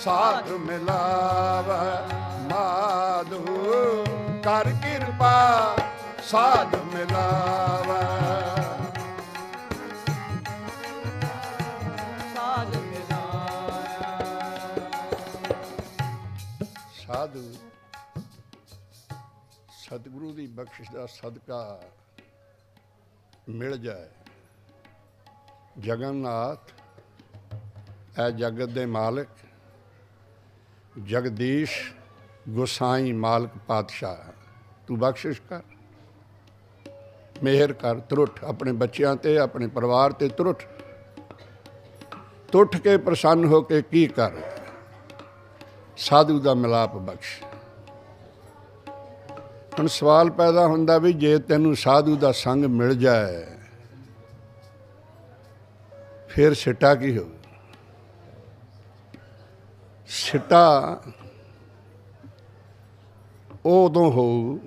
ਸਾਧ ਮਿਲਾਵੈ। ਮਾਧੋ ਕਰ ਕਿਰਪਾ ਸਾਧ ਮਿਲਾਵੈ। ਸਾਧ ਮਿਲਾਇਆ। ਸਾਧੂ ਸਤਿਗੁਰੂ ਦੀ ਬਖਸ਼ਿਸ਼ ਦਾ ਸਦਕਾ ਮਿਲ ਜਾਏ। ਜਗਨਨਾਥ ਐ ਜਗਤ ਦੇ ਮਾਲਕ, ਜਗਦੀਸ਼ ਗੁਸਾਈ ਮਾਲਕ ਪਾਤਸ਼ਾਹ, ਤੂੰ ਬਖਸ਼ਿਸ਼ ਕਰ, ਮਿਹਰ ਕਰ, ਤਰੁੱਠ ਆਪਣੇ ਬੱਚਿਆਂ ਤੇ, ਆਪਣੇ ਪਰਿਵਾਰ ਤੇ ਤਰੁੱਠ, ਟੁੱਟ ਕੇ ਪ੍ਰਸੰਨ ਹੋ ਕੇ ਕੀ ਕਰ, ਸਾਧੂ ਦਾ ਮਿਲਾਪ ਬਖਸ਼। ਹੁਣ ਸਵਾਲ ਪੈਦਾ ਹੁੰਦਾ ਵੀ ਜੇ ਤੈਨੂੰ ਸਾਧੂ ਦਾ ਸੰਗ ਮਿਲ ਜਾਏ ਫਿਰ ਸਿੱਟਾ ਕੀ ਹੋਊ? ਸਿੱਟਾ ਉਦੋਂ ਹੋਊ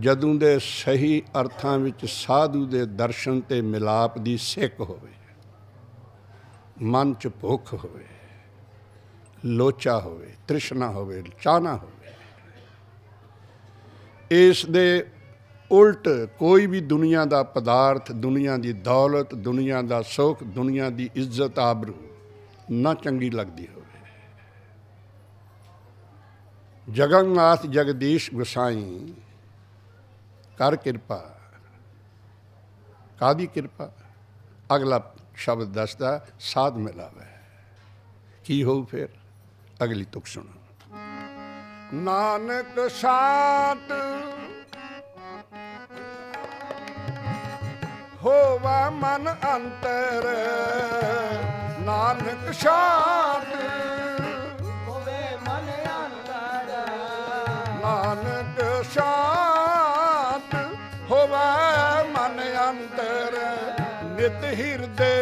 ਜਦੋਂ ਦੇ ਸਹੀ ਅਰਥਾਂ ਵਿੱਚ ਸਾਧੂ ਦੇ ਦਰਸ਼ਨ ਤੇ ਮਿਲਾਪ ਦੀ ਸਿੱਕ ਹੋਵੇ, ਮਨ 'ਚ ਭੁੱਖ ਹੋਵੇ, ਲੋਚਾ ਹੋਵੇ, ਤ੍ਰਿਸ਼ਨਾ ਹੋਵੇ, ਚਾਹਨਾ ਹੋਵੇ। ਇਸ ਦੇ ਉਲਟ ਕੋਈ ਵੀ ਦੁਨੀਆ ਦਾ ਪਦਾਰਥ, ਦੁਨੀਆ ਦੀ ਦੌਲਤ, ਦੁਨੀਆ ਦਾ ਸੁੱਖ, ਦੁਨੀਆ ਦੀ ਇੱਜ਼ਤ ਆਬਰੂ ਨਾ ਚੰਗੀ ਲੱਗਦੀ ਹੋਵੇ। ਜਗਨਨਾਥ ਜਗਦੀਸ਼ ਗੁਸਾਈ ਕਰ ਕਿਰਪਾ। ਕਾਹਦੀ ਕਿਰਪਾ? ਅਗਲਾ ਸ਼ਬਦ ਦੱਸਦਾ, ਸਾਧ ਮਿਲਾਵੇ। ਕੀ ਹੋਊ ਫਿਰ? ਅਗਲੀ ਤੁਕ ਸੁਣੋ। ਨਾਨਕ ਸ਼ਾਂਤ ਹੋਵਾ ਮਨ ਅੰਤਰ, ਨਾਨਕ ਸ਼ਾਂਤ ਹੋਵੇ ਮਨ ਅੰਤਰ, ਨਾਨਕ ਸ਼ਾਂਤ ਹੋਵੇ ਮਨ ਅੰਤਰ। ਨਿਤ ਹਿਰਦੇ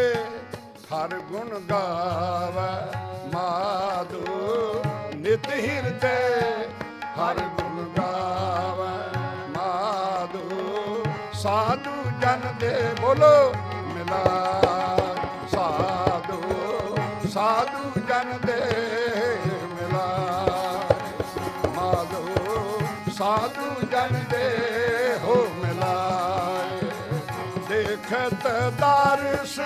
ਹਰ ਗੁਣ ਗਾਵੇ। ਮਾਧੋ ਨਿਤ ਹਿਰਦੇ ਹਰ ਗੁਣ ਗਾਵੇ। ਮਾਧੋ ਸਾਧੂ ਜਨ ਦੇ ਬੋਲੋ ਮਿਲਾ। ਸਾਧੂ ਸਾਧੂ ਜਨ ਦੇ ਮਿਲਾ। ਮਾਧੋ ਸਾਧੂ ਜਨ ਦੇ ਹੋ ਮਿਲਾਏ। ਦੇਖਤ ਦਾਰਸ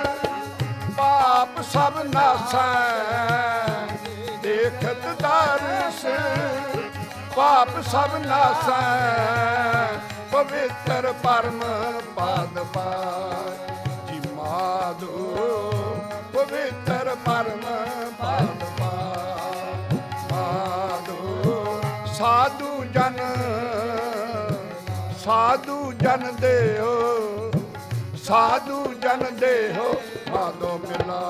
ਪਾਪ ਸਭ ਨਾਸੈ। ਦੇਖਤ ਦਾਰਸ ਪਾਪ ਸਭ ਨਾਸੈ। ਪਵਿੱਤਰ ਪਰਮ ਪਦ ਪਾਇ ਜੀ। ਮਾਧੋ ਪਵਿੱਤਰ ਪਰਮ ਪਦ ਪਾਇ। ਮਾਧੋ ਸਾਧੂ ਜਨ ਸਾਧੂ ਜਨ ਦੇਓ। ਸਾਧੂ ਜਨ ਦੇਹੋ ਮਾਧੋ ਮਿਲਾ।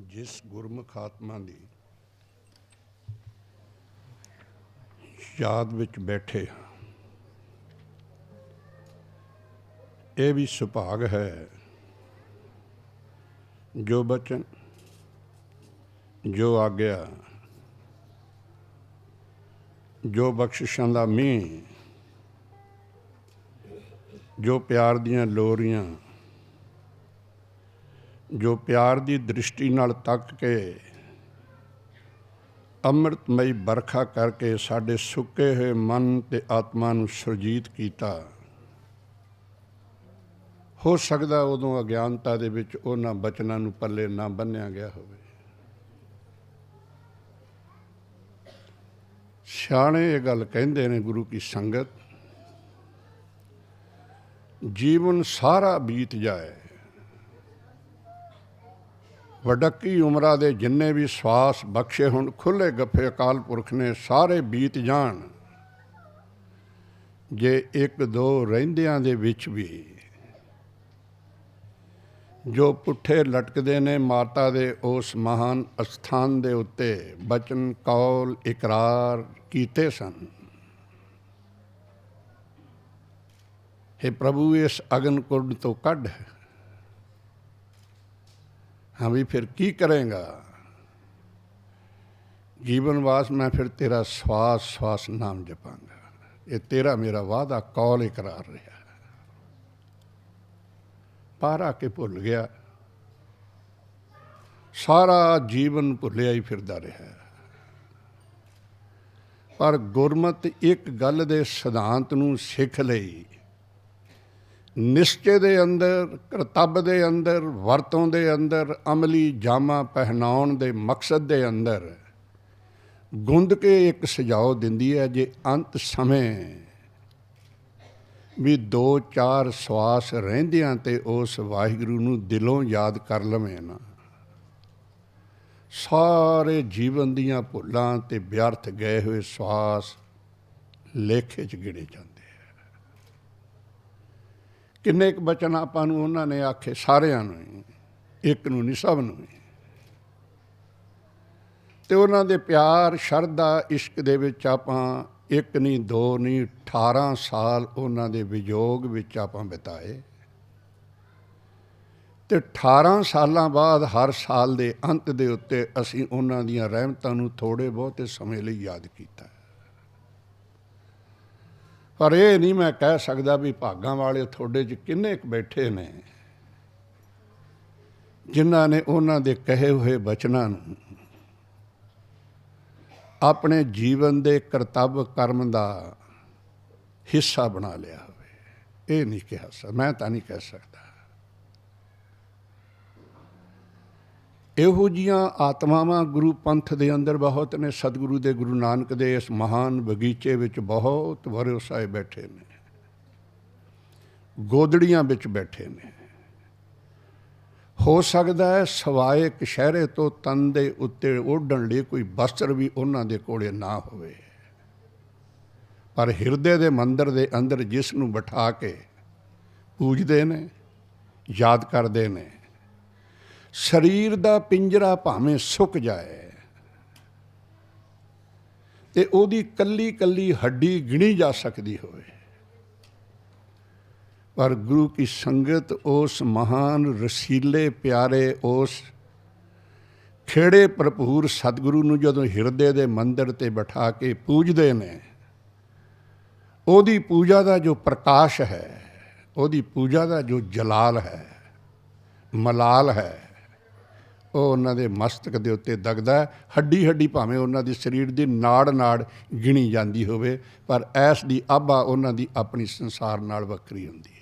ਜਿਸ ਗੁਰਮੁਖ ਆਤਮਾ ਦੀ ਯਾਦ ਵਿੱਚ ਬੈਠੇ ਹਾਂ, ਇਹ ਵੀ ਸੁਭਾਗ ਹੈ ਜੋ ਬਚਨ, ਜੋ ਆਗਿਆ, ਜੋ ਬਖਸ਼ਿਸ਼ਾਂ ਦਾ ਮੀਂਹ, ਜੋ ਪਿਆਰ ਦੀਆਂ ਲੋਰੀਆਂ, ਜੋ ਪਿਆਰ ਦੀ ਦ੍ਰਿਸ਼ਟੀ ਨਾਲ ਤੱਕ ਕੇ ਅੰਮ੍ਰਿਤਮਈ ਬਰਖਾ ਕਰਕੇ ਸਾਡੇ ਸੁੱਕੇ ਹੋਏ ਮਨ ਤੇ ਆਤਮਾ ਨੂੰ ਸੁਰਜੀਤ ਕੀਤਾ। ਹੋ ਸਕਦਾ ਉਦੋਂ ਅਗਿਆਨਤਾ ਦੇ ਵਿੱਚ ਉਹਨਾਂ ਬਚਨਾਂ ਨੂੰ ਪੱਲੇ ਨਾ ਬੰਨ੍ਹਿਆ ਗਿਆ ਹੋਵੇ। ਸਿਆਣੇ ਇਹ ਗੱਲ ਕਹਿੰਦੇ ਨੇ, ਗੁਰੂ ਕੀ ਸੰਗਤ, ਜੀਵਨ ਸਾਰਾ ਬੀਤ ਜਾਏ, ਵਡੱਕੀ ਉਮਰਾਂ ਦੇ ਜਿੰਨੇ ਵੀ ਸਵਾਸ ਬਖਸ਼ੇ ਹੁਣ ਖੁੱਲ੍ਹੇ ਗੱਫੇ ਅਕਾਲ ਪੁਰਖ ਨੇ, ਸਾਰੇ ਬੀਤ ਜਾਣ, ਜੇ ਇੱਕ ਦੋ ਰਹਿੰਦਿਆਂ ਦੇ ਵਿੱਚ ਵੀ ਜੋ ਪੁੱਠੇ ਲਟਕਦੇ ਨੇ ਮਾਤਾ ਦੇ ਉਸ ਮਹਾਨ ਅਸਥਾਨ ਦੇ ਉੱਤੇ ਬਚਨ ਕੌਲ ਇਕਰਾਰ ਕੀਤੇ ਸਨ। हे ਪ੍ਰਭੂ, ਇਸ ਅਗਨ ਕੁੰਡ ਤੋਂ ਕੱਢ, ਹਾਂ ਵੀ ਫਿਰ ਕੀ ਕਰੇਗਾ? ਜੀਵਨ ਵਾਸ ਮੈਂ ਫਿਰ ਤੇਰਾ ਸਵਾਸ ਸਵਾਸ ਨਾਮ ਜਪਾਂਗਾ। ਇਹ ਤੇਰਾ ਮੇਰਾ ਵਾਅਦਾ ਕੌਲ ਇਕਰਾਰ ਰਿਹਾ। ਪਾਰ ਆ ਕੇ ਭੁੱਲ ਗਿਆ, ਸਾਰਾ ਜੀਵਨ ਭੁੱਲਿਆ ਹੀ ਫਿਰਦਾ ਰਿਹਾ। ਪਰ ਗੁਰਮਤ ਇੱਕ ਗੱਲ ਦੇ ਸਿਧਾਂਤ ਨੂੰ ਸਿੱਖ ਲਈ, ਨਿਸ਼ਚੇ ਦੇ ਅੰਦਰ, ਕਰਤੱਵ ਦੇ ਅੰਦਰ, ਵਰਤੋਂ ਦੇ ਅੰਦਰ, ਅਮਲੀ ਜਾਮਾ ਪਹਿਨਾਉਣ ਦੇ ਮਕਸਦ ਦੇ ਅੰਦਰ ਗੁੰਦ ਕੇ ਇੱਕ ਸੁਝਾਅ ਦਿੰਦੀ ਹੈ। ਜੇ ਅੰਤ ਸਮੇਂ ਵੀ 2-4 ਸਵਾਸ ਰਹਿੰਦਿਆਂ ਤੇ ਉਸ ਵਾਹਿਗੁਰੂ ਨੂੰ ਦਿਲੋਂ ਯਾਦ ਕਰ ਲਵੇਂ ਨਾ, ਸਾਰੇ ਜੀਵਨ ਦੀਆਂ ਭੁੱਲਾਂ ਤੇ ਵਿਅਰਥ ਗਏ ਹੋਏ ਸਵਾਸ ਲੇਖੇ 'ਚ ਗਿਣੇ ਜਾਂਦੇ ਆ। ਕਿੰਨੇ ਕੁ ਬਚਨ ਆਪਾਂ ਨੂੰ ਉਹਨਾਂ ਨੇ ਆਖੇ, ਸਾਰਿਆਂ ਨੂੰ ਹੀ, ਇੱਕ ਨੂੰ ਨਹੀਂ, ਸਭ ਨੂੰ ਹੀ। ਤੇ ਉਹਨਾਂ ਦੇ ਪਿਆਰ, ਸ਼ਰਧਾ, ਇਸ਼ਕ ਦੇ ਵਿੱਚ ਆਪਾਂ ਇੱਕ ਨਹੀਂ, ਦੋ ਨਹੀਂ, 18 ਸਾਲ ਉਹਨਾਂ ਦੇ ਵਿਯੋਗ ਵਿੱਚ ਆਪਾਂ ਬਿਤਾਏ। ਤੇ 18 ਸਾਲਾਂ ਬਾਅਦ ਹਰ ਸਾਲ ਦੇ ਅੰਤ ਦੇ ਉੱਤੇ ਅਸੀਂ ਉਹਨਾਂ ਦੀਆਂ ਰਹਿਮਤਾਂ ਨੂੰ ਥੋੜ੍ਹੇ ਬਹੁਤੇ ਸਮੇਂ ਲਈ ਯਾਦ ਕੀਤਾ। ਪਰ ਇਹ ਨਹੀਂ ਮੈਂ ਕਹਿ ਸਕਦਾ ਵੀ ਭਾਗਾਂ ਵਾਲੇ ਤੁਹਾਡੇ 'ਚ ਕਿੰਨੇ ਕੁ ਬੈਠੇ ਨੇ ਜਿਨ੍ਹਾਂ ਨੇ ਉਹਨਾਂ ਦੇ ਕਹੇ ਹੋਏ ਬਚਨਾਂ ਨੂੰ ਆਪਣੇ ਜੀਵਨ ਦੇ ਕਰਤੱਵ ਕਰਮ ਦਾ ਹਿੱਸਾ ਬਣਾ ਲਿਆ ਹੋਵੇ। ਇਹ ਨਹੀਂ ਕਿਹਾ ਸਕਦਾ, ਮੈਂ ਤਾਂ ਨਹੀਂ ਕਹਿ ਸਕਦਾ। ਇਹੋ ਜਿਹੀਆਂ ਆਤਮਾਵਾਂ ਗੁਰੂ ਪੰਥ ਦੇ ਅੰਦਰ ਬਹੁਤ ਨੇ। ਸਤਿਗੁਰੂ ਦੇ, ਗੁਰੂ ਨਾਨਕ ਦੇ ਇਸ ਮਹਾਨ ਬਗੀਚੇ ਵਿੱਚ ਬਹੁਤ ਵਰਿਓਸਾਏ ਬੈਠੇ ਨੇ, ਗੋਦੜੀਆਂ ਵਿੱਚ ਬੈਠੇ ਨੇ। ਹੋ ਸਕਦਾ ਹੈ ਸਵਾਏ ਕਸ਼ਹਿਰੇ ਤੋਂ ਤਨ ਦੇ ਉੱਤੇ ਓਢਣ ਲਈ ਕੋਈ ਵਸਤਰ ਵੀ ਉਹਨਾਂ ਦੇ ਕੋਲੇ ਨਾ ਹੋਵੇ, ਪਰ ਹਿਰਦੇ ਦੇ ਮੰਦਰ ਦੇ ਅੰਦਰ ਜਿਸ ਨੂੰ ਬਿਠਾ ਕੇ ਪੂਜਦੇ ਨੇ, ਯਾਦ ਕਰਦੇ ਨੇ, ਸਰੀਰ ਦਾ ਪਿੰਜਰਾ ਭਾਵੇਂ ਸੁੱਕ ਜਾਏ ਤੇ ਉਹਦੀ ਕੱਲੀ ਕੱਲੀ ਹੱਡੀ ਗਿਣੀ ਜਾ ਸਕਦੀ ਹੋਵੇ, ਪਰ ਗੁਰੂ ਕੀ ਸੰਗਤ ਉਸ ਮਹਾਨ ਰਸੀਲੇ ਪਿਆਰੇ, ਉਸ ਖੇੜੇ ਭਰਪੂਰ ਸਤਿਗੁਰੂ ਨੂੰ ਜਦੋਂ ਹਿਰਦੇ ਦੇ ਮੰਦਰ 'ਤੇ ਬਿਠਾ ਕੇ ਪੂਜਦੇ ਨੇ, ਉਹਦੀ ਪੂਜਾ ਦਾ ਜੋ ਪ੍ਰਕਾਸ਼ ਹੈ, ਉਹਦੀ ਪੂਜਾ ਦਾ ਜੋ ਜਲਾਲ ਹੈ, ਮਲਾਲ ਹੈ, ਉਹ ਉਹਨਾਂ ਦੇ ਮਸਤਕ ਦੇ ਉੱਤੇ ਦਗਦਾ। ਹੱਡੀ ਹੱਡੀ ਭਾਵੇਂ ਉਹਨਾਂ ਦੀ ਸਰੀਰ ਦੀ ਨਾੜ ਨਾੜ ਗਿਣੀ ਜਾਂਦੀ ਹੋਵੇ, ਪਰ ਐਸ ਦੀ ਆਭਾ ਉਹਨਾਂ ਦੀ ਆਪਣੀ ਸੰਸਾਰ ਨਾਲ ਵੱਖਰੀ ਹੁੰਦੀ ਹੈ।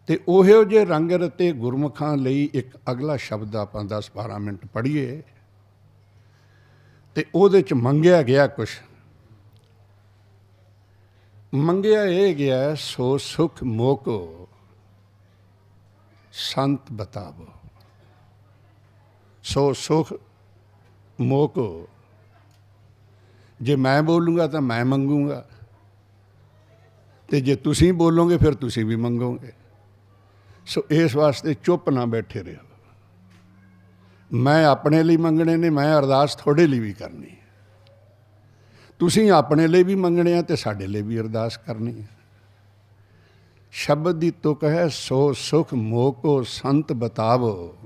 ਤੇ ਉਹੋ ਜਿਹੇ ਰੰਗ ਰਤੇ ਗੁਰਮੁਖਾਂ ਲਈ ਇੱਕ ਅਗਲਾ ਸ਼ਬਦ ਆਪਾਂ 10-12 ਮਿੰਟ ਪੜ੍ਹੀਏ ਤੇ ਉਹਦੇ 'ਚ ਮੰਗਿਆ ਗਿਆ ਕੁਛ। ਮੰਗਿਆ ਇਹ ਗਿਆ, ਸੋ ਸੁਖ ਮੋਕੋ ਸੰਤ ਬਤਾਵੋ। ਸੋ ਸੁਖ ਮੋਕੋ, ਜੇ ਮੈਂ ਬੋਲੂੰਗਾ ਤਾਂ ਮੈਂ ਮੰਗੂੰਗਾ, ਤੇ ਜੇ ਤੁਸੀਂ ਬੋਲੋਗੇ ਫਿਰ ਤੁਸੀਂ ਵੀ ਮੰਗੋਗੇ। ਸੋ ਇਸ ਵਾਸਤੇ ਚੁੱਪ ਨਾ ਬੈਠੇ ਰਹੋ। ਮੈਂ ਆਪਣੇ ਲਈ ਮੰਗਣੇ ਨੇ, ਮੈਂ ਅਰਦਾਸ ਤੁਹਾਡੇ ਲਈ ਵੀ ਕਰਨੀ ਹੈ। ਤੁਸੀਂ ਆਪਣੇ ਲਈ ਵੀ ਮੰਗਣੇ ਆ ਤੇ ਸਾਡੇ ਲਈ ਵੀ ਅਰਦਾਸ ਕਰਨੀ ਹੈ। ਸ਼ਬਦ ਦੀ ਤੁਕ ਹੈ, ਸੋ ਸੁਖ ਮੋਕੋ ਸੰਤ ਬਤਾਵੋ,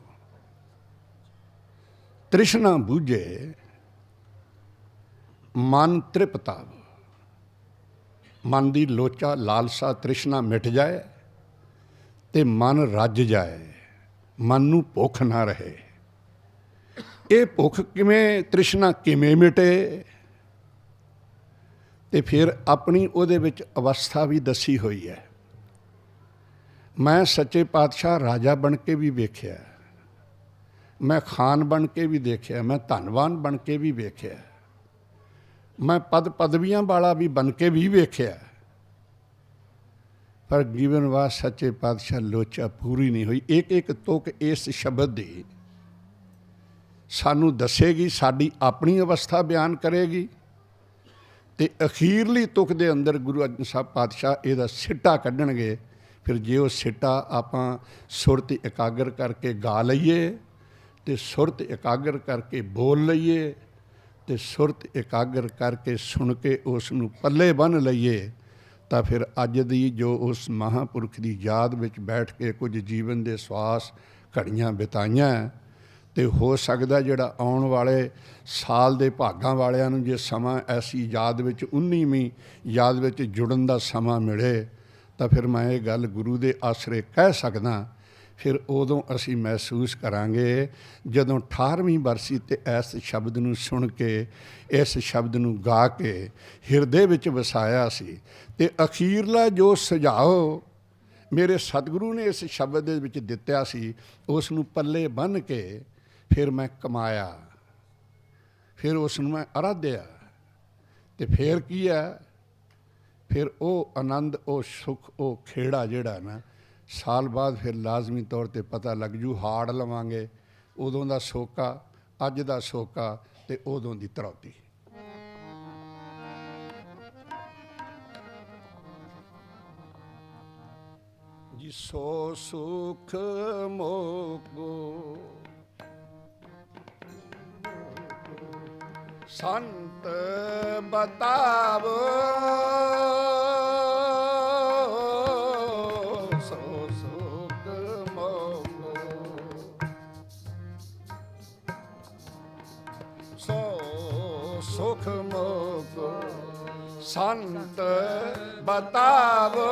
ਤ੍ਰਿਸ਼ਨਾ ਬੂਝੇ ਮਨ ਤ੍ਰਿਪਤਾਵੋ। ਮਨ ਦੀ ਲੋਚਾ, ਲਾਲਸਾ, ਤ੍ਰਿਸ਼ਨਾ ਮਿਟ ਜਾਏ ਤੇ ਮਨ ਰੱਜ ਜਾਏ, ਮਨ ਨੂੰ ਭੁੱਖ ਨਾ ਰਹੇ। ਇਹ ਭੁੱਖ ਕਿਵੇਂ, ਤ੍ਰਿਸ਼ਨਾ ਕਿਵੇਂ ਮਿਟੇ? ਤੇ ਫਿਰ ਆਪਣੀ ਉਹਦੇ ਵਿੱਚ ਅਵਸਥਾ ਵੀ ਦੱਸੀ ਹੋਈ ਹੈ। ਮੈਂ ਸੱਚੇ ਪਾਤਸ਼ਾਹ ਰਾਜਾ ਬਣ ਕੇ ਵੀ ਵੇਖਿਆ, ਮੈਂ ਖਾਨ ਬਣ ਕੇ ਵੀ ਦੇਖਿਆ, ਮੈਂ ਧਨਵਾਨ ਬਣ ਕੇ ਵੀ ਵੇਖਿਆ, ਮੈਂ ਪਦ ਪਦਵੀਆਂ ਵਾਲਾ ਵੀ ਬਣ ਕੇ ਵੀ ਵੇਖਿਆ, ਪਰ ਜੀਵਨ ਵਾਸ ਸੱਚੇ ਪਾਤਸ਼ਾਹ ਲੋਚਾ ਪੂਰੀ ਨਹੀਂ ਹੋਈ। ਇੱਕ ਇੱਕ ਤੁਕ ਇਸ ਸ਼ਬਦ ਦੀ ਸਾਨੂੰ ਦੱਸੇਗੀ, ਸਾਡੀ ਆਪਣੀ ਅਵਸਥਾ ਬਿਆਨ ਕਰੇਗੀ, ਤੇ ਅਖੀਰਲੀ ਤੁਕ ਦੇ ਅੰਦਰ ਗੁਰੂ ਅਰਜਨ ਸਾਹਿਬ ਪਾਤਸ਼ਾਹ ਇਹਦਾ ਸਿੱਟਾ ਕੱਢਣਗੇ। ਫਿਰ ਜੇ ਉਹ ਸਿੱਟਾ ਆਪਾਂ ਸੁਰਤ ਇਕਾਗਰ ਕਰਕੇ ਗਾ ਲਈਏ, ਤੇ ਸੁਰਤ ਇਕਾਗਰ ਕਰਕੇ ਬੋਲ ਲਈਏ, ਤੇ ਸੁਰਤ ਇਕਾਗਰ ਕਰਕੇ ਸੁਣ ਕੇ ਉਸ ਨੂੰ ਪੱਲੇ ਬੰਨ੍ਹ ਲਈਏ, ਤਾਂ ਫਿਰ ਅੱਜ ਦੀ ਜੋ ਉਸ ਮਹਾਂਪੁਰਖ ਦੀ ਯਾਦ ਵਿੱਚ ਬੈਠ ਕੇ ਕੁਝ ਜੀਵਨ ਦੇ ਸਵਾਸ ਘੜੀਆਂ ਬਿਤਾਈਆਂ, ਤੇ ਹੋ ਸਕਦਾ ਜਿਹੜਾ ਆਉਣ ਵਾਲੇ ਸਾਲ ਦੇ ਭਾਗਾਂ ਵਾਲਿਆਂ ਨੂੰ ਜੇ ਸਮਾਂ ਐਸੀ ਯਾਦ ਵਿੱਚ 19ਵੀਂ ਯਾਦ ਵਿੱਚ ਜੁੜਨ ਦਾ ਸਮਾਂ ਮਿਲੇ, ਤਾਂ ਫਿਰ ਮੈਂ ਇਹ ਗੱਲ ਗੁਰੂ ਦੇ ਆਸਰੇ ਕਹਿ ਸਕਦਾ। ਫਿਰ ਉਦੋਂ ਅਸੀਂ ਮਹਿਸੂਸ ਕਰਾਂਗੇ ਜਦੋਂ 18ਵੀਂ ਬਰਸੀ ਤੇ ਇਸ ਸ਼ਬਦ ਨੂੰ ਸੁਣ ਕੇ, ਇਸ ਸ਼ਬਦ ਨੂੰ ਗਾ ਕੇ ਹਿਰਦੇ ਵਿੱਚ ਵਸਾਇਆ ਸੀ, ਤੇ ਅਖੀਰਲਾ ਜੋ ਸੁਝਾਅ ਮੇਰੇ ਸਤਿਗੁਰੂ ਨੇ ਇਸ ਸ਼ਬਦ ਦੇ ਵਿੱਚ ਦਿੱਤਾ ਸੀ, ਉਸ ਨੂੰ ਪੱਲੇ ਬੰਨ੍ਹ ਕੇ ਫਿਰ ਮੈਂ ਕਮਾਇਆ, ਫਿਰ ਉਸ ਨੂੰ ਮੈਂ ਅਰਾਧਿਆ, ਤੇ ਫਿਰ ਕੀ ਹੈ, ਫਿਰ ਉਹ ਆਨੰਦ, ਉਹ ਸੁੱਖ, ਉਹ ਖੇੜਾ ਜਿਹੜਾ ਨਾ ਸਾਲ ਬਾਅਦ ਫਿਰ ਲਾਜ਼ਮੀ ਤੌਰ ਤੇ ਪਤਾ ਲੱਗ ਜੂ। ਹਾੜ ਲਵਾਂਗੇ, ਉਦੋਂ ਦਾ ਸੋਕਾ, ਅੱਜ ਦਾ ਸੋਕਾ, ਤੇ ਉਦੋਂ ਦੀ ਤਰੌਤੀ। ਜੀ ਸੋ ਸੁਖ ਮੋਕੋ ਸੰਤ ਬਤਾਵੋ, ਸੋ ਸੁਖ ਮੋਕੋ, ਸੋ ਸੁਖ ਮੋਕੋ ਸੰਤ ਬਤਾਵੋ,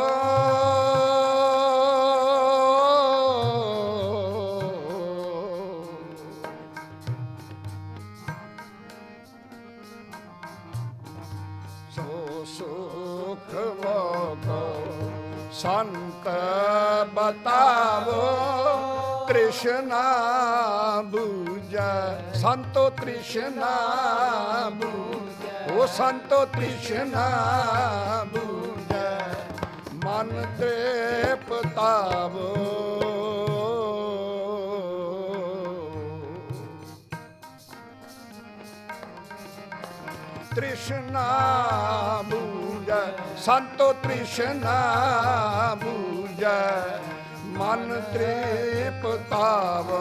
ਸੁਖ ਮੋਕੋ ਸੰਤ ਬਤਾਵੋ, ਤ੍ਰਿਸ਼ਨਾ ਬੂਝੈ ਸੰਤੋ ਤ੍ਰਿਸ਼ਨਾ ਬੂਝੈ, ਉਹ ਸੰਤੋ ਤ੍ਰਿਸ਼ਨਾ ਬੂਝੈ, ਮਨ ਤ੍ਰਿਪਤਾਵੋ, ਤ੍ਰਿਸ਼ਨਾ ਬੂਝੈ ਸੰਤੋ ਤ੍ਰਿਸ਼ਨਾ ਬੂਝੈ, ਮਨ ਤ੍ਰਿਪਤਾਵੋ,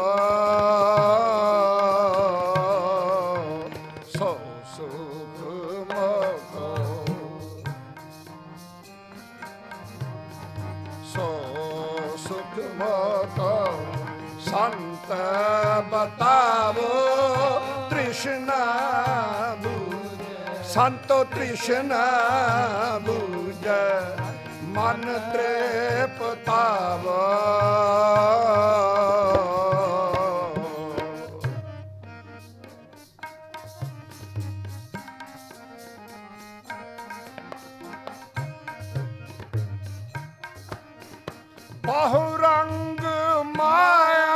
ਸੋ ਸੁਖ ਮੋਕੋ, ਸੋ ਸੁਖ ਮੋਕੋ ਸੰਤ ਬਤਾਵੋ, ਤ੍ਰਿਸ਼ਨਾ ਸੰਤੋ ਤ੍ਰਿਸ਼ਨਾ ਬੂਝੈ, ਮਨ ਤ੍ਰਿਪਤਾਵੋ, ਬਹੁ ਰੰਗ ਮਾਇਆ,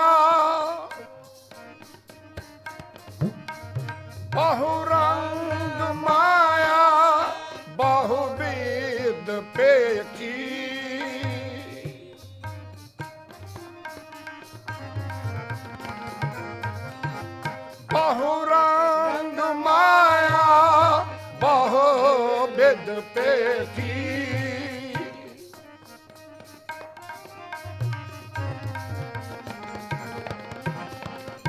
ਬਹੁ ਰੰਗ ਮਾਇਆ, ਬਹੁ ਬੀਦ ਪੇਖੀ, ਬਹੁ ਰੰਗ ਮਾਇਆ, ਬਹੁ ਬਿਦ ਪੇਖੀ,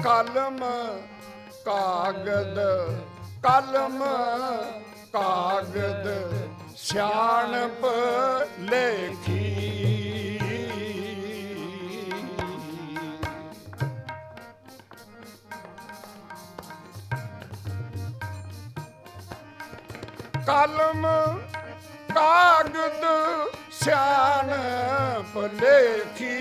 ਕਲਮ ਕਾਗਦ, ਕਲਮ ਕਾਗਦ ਸਿਆਣਪ ਲੇਖੀ। ਕਲਮ ਕਾਗਦ ਸਿਆਣਪ ਲੇਖੀ।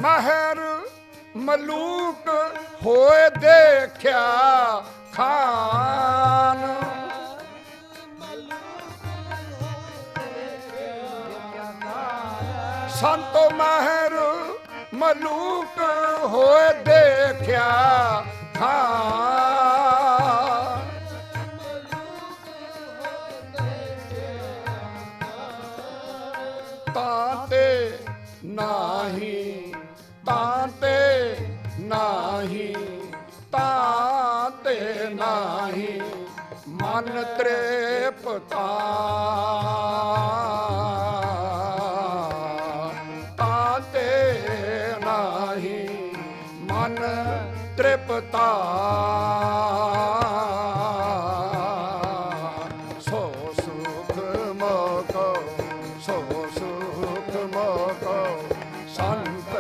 ਮਹਿਰ ਮਲੂਕ ਹੋਏ ਦੇਖਿਆ ਖਾਨ। ਸੰਤੋ ਮਹਿਰ ਮਲੂਕ ਹੋਏ ਦੇਖਿਆ ਖਾਨ। ਤਾਂ ਤੇ ਨਾਹੀ, ਤਾਂ ਤੇ ਨਾਹੀ, ਤਾਂ ਤੇ ਨਾਹੀ ਮਨ ਤ੍ਰਿਪਤਾ। ਤਾਂ ਤੇ ਨਾਹੀ ਮਨ ਤ੍ਰਿਪਤਾ। ਸੋ ਸੁਖ ਮੋਕੋ, ਸੋ ਸੁਖ ਮੋਕੋ ਸੰਤ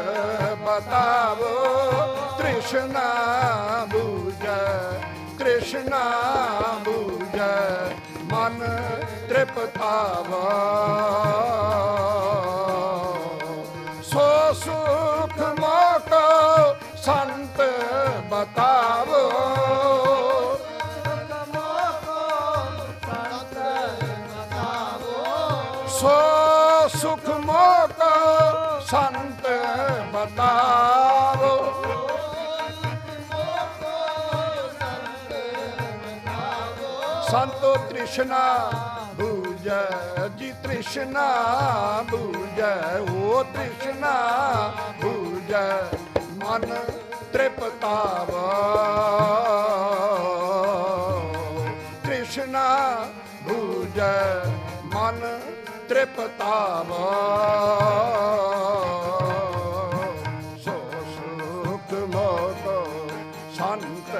ਬਤਾਵੋ। ਤ੍ਰਿਸ਼ਨਾ ਬੂਝੈ, ਤ੍ਰਿਸ਼ਨਾ ਬੂਝੈ ਮਨ ਤ੍ਰਿਪਤਾਵਾ। ਸੋ ਸੁਖ ਮੋਕੋ ਸੰਤ ਬਤਾਵੋ। ਸੋ ਸੁਖ ਮੋਕੋ ਸੰਤ ਬਤਾਵੋ। ਸੰਤੋ ਤ੍ਰਿਸ਼ਨਾ ਬੂਝੈ ਜੀ, ਤ੍ਰਿਸ਼ਨਾ ਬੂਝੈ। ਓ ਤ੍ਰਿਸ਼ਨਾ ਬੂਝੈ ਮਨ ਤ੍ਰਿਪਤਾਵਾ। ਤ੍ਰਿਸ਼ਨਾ ਬੂਝੈ ਮਨ ਤ੍ਰਿਪਤਾਵਾ। ਸੋ ਸੁਖ ਮੋਕੋ ਸੰਤ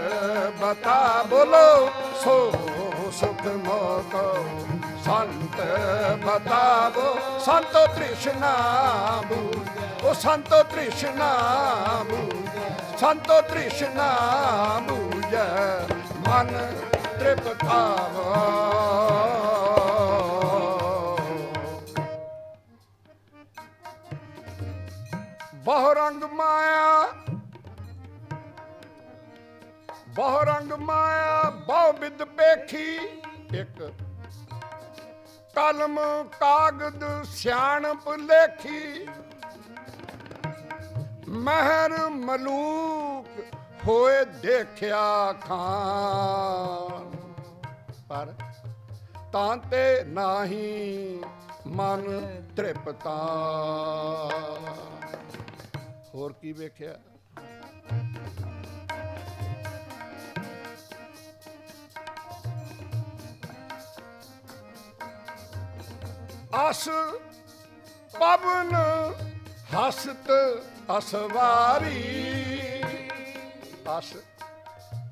ਬਤਾ। ਬੋਲੋ ਸੋ ਸੁਖ ਮੋਕੋ ਸੰਤ ਬਤਾਵੋ। ਸੰਤੋ ਤ੍ਰਿਸ਼ਨਾ ਬੂਝੈ, ਓ ਸੰਤੋ ਤ੍ਰਿਸ਼ਨਾ ਬੂਝੈ, ਸੰਤੋ ਤ੍ਰਿਸ਼ਨਾ ਬੂਝੈ ਮਨ ਤ੍ਰਿਪਤਾਵਾ। ਬਹੁ ਰੰਗ ਮਾਇਆ, ਬਹੁ ਰੰਗ ਮਾਇਆ ਬਹੁ ਬਿਦ ਪੇਖੀ। ਇੱਕ ਕਲਮ ਕਾਗਦ ਸਿਆਣਪ ਲੇਖੀ। ਮਹਿਰ ਮਲੂਕ ਹੋਏ ਦੇਖਿਆ ਖਾਨ। ਪਰ ਤਾਂ ਤੇ ਨਾਹੀ ਮਨ ਤ੍ਰਿਪਤਾ। ਹੋਰ ਕੀ ਵੇਖਿਆ? ਅਸ ਪਵਨ ਹਸਤ ਅਸਵਾਰੀ। ਅਸ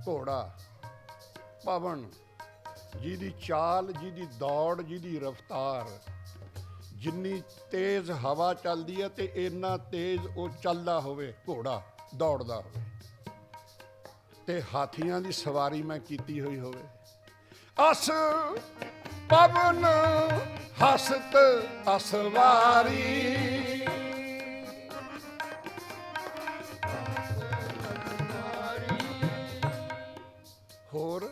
ਘੋੜਾ, ਪਵਨ ਜਿਹਦੀ ਚਾਲ, ਜਿਹਦੀ ਦੌੜ, ਜਿਹਦੀ ਰਫ਼ਤਾਰ। ਜਿੰਨੀ ਤੇਜ਼ ਹਵਾ ਚੱਲਦੀ ਹੈ ਤੇ ਇੰਨਾ ਤੇਜ਼ ਉਹ ਚੱਲਦਾ ਹੋਵੇ, ਘੋੜਾ ਦੌੜਦਾ ਹੋਵੇ, ਤੇ ਹਾਥੀਆਂ ਦੀ ਸਵਾਰੀ ਮੈਂ ਕੀਤੀ ਹੋਈ ਹੋਵੇ। ਅਸ ਪਵਨ ਹਸਤ ਅਸਵਾਰੀ। ਹੋਰ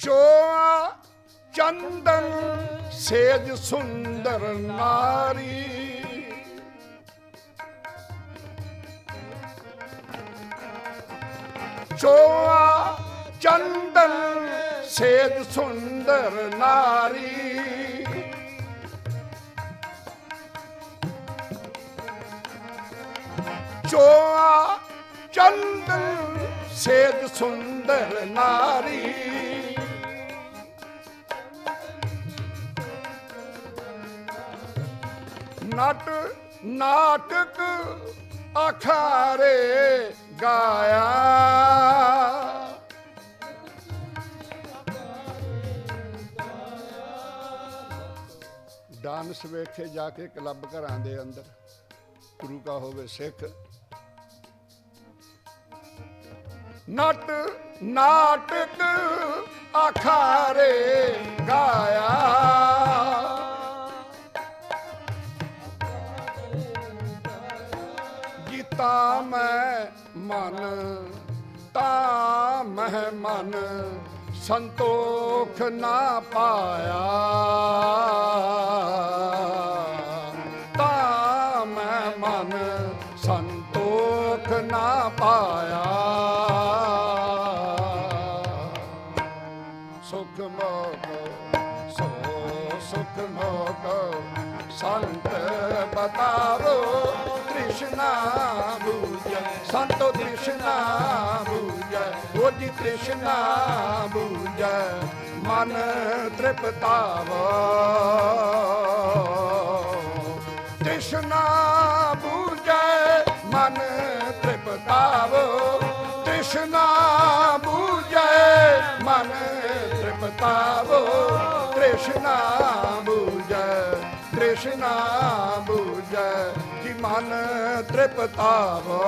ਚੋਆ ਚੰਦਨ ਸੇਜ ਸੁੰਦਰ ਨਾਰੀ। ਚੋਆ ਚੰਦਨ ਸੇਜ ਸੁੰਦਰ ਨਾਰੀ। ਚੋਆ ਚੰਦਨ ਸੇਜ ਸੁੰਦਰ ਨਾਰੀ। ਨਾਟਕ ਅਖਾਰੇ ਗਾਇਆ। ਡਾਂਸ ਵੇਖੇ ਜਾ ਕੇ ਕਲੱਬ ਘਰਾਂ ਦੇ ਅੰਦਰ, ਗੁਰੂ ਕਾ ਹੋਵੇ ਸਿੱਖ। ਨਾਟਕ ਅਖਾਰੇ ਗਾਇਆ। ਤਾਂ ਮੈਂ ਮਨ ਤਾਂ ਮਹਿ ਮਨ ਸੰਤੋਖ ਨਾ ਪਾਇਆ। ਤਾਂ ਮੈਂ ਮਨ ਸੰਤੋਖ ਨਾ ਪਾਇਆ। ਸੁਖ ਮੋਖ ਸੋ ਸੁਖ ਮੋਖ ਸੰਤ ਬਤਾਵੋ। ਤ੍ਰਿਸ਼ਨਾ ਬੂਝੈ ਸੰਤੋ ਤ੍ਰਿਸ਼ਨਾ ਬੂਝੈ। ਉਹ ਜੀ ਤ੍ਰਿਸ਼ਨਾ ਬੂਝੈ ਮਨ ਤ੍ਰਿਪਤਾਵੋ। ਤ੍ਰਿਸ਼ਨਾ ਬੂਝੈ ਮਨ ਤ੍ਰਿਪਤਾਵੋ। ਤ੍ਰਿਸ਼ਨਾ ਬੂਝੈ ਮਨ ਤ੍ਰਿਪਤਾਵੋ। ਤ੍ਰਿਸ਼ਨਾ ਬੂਝੈ ਤ੍ਰਿਸ਼ਨਾ ਬੂਝੈ ਜੀ ਮਨ ਤ੍ਰਿਪਤਾਵੋ।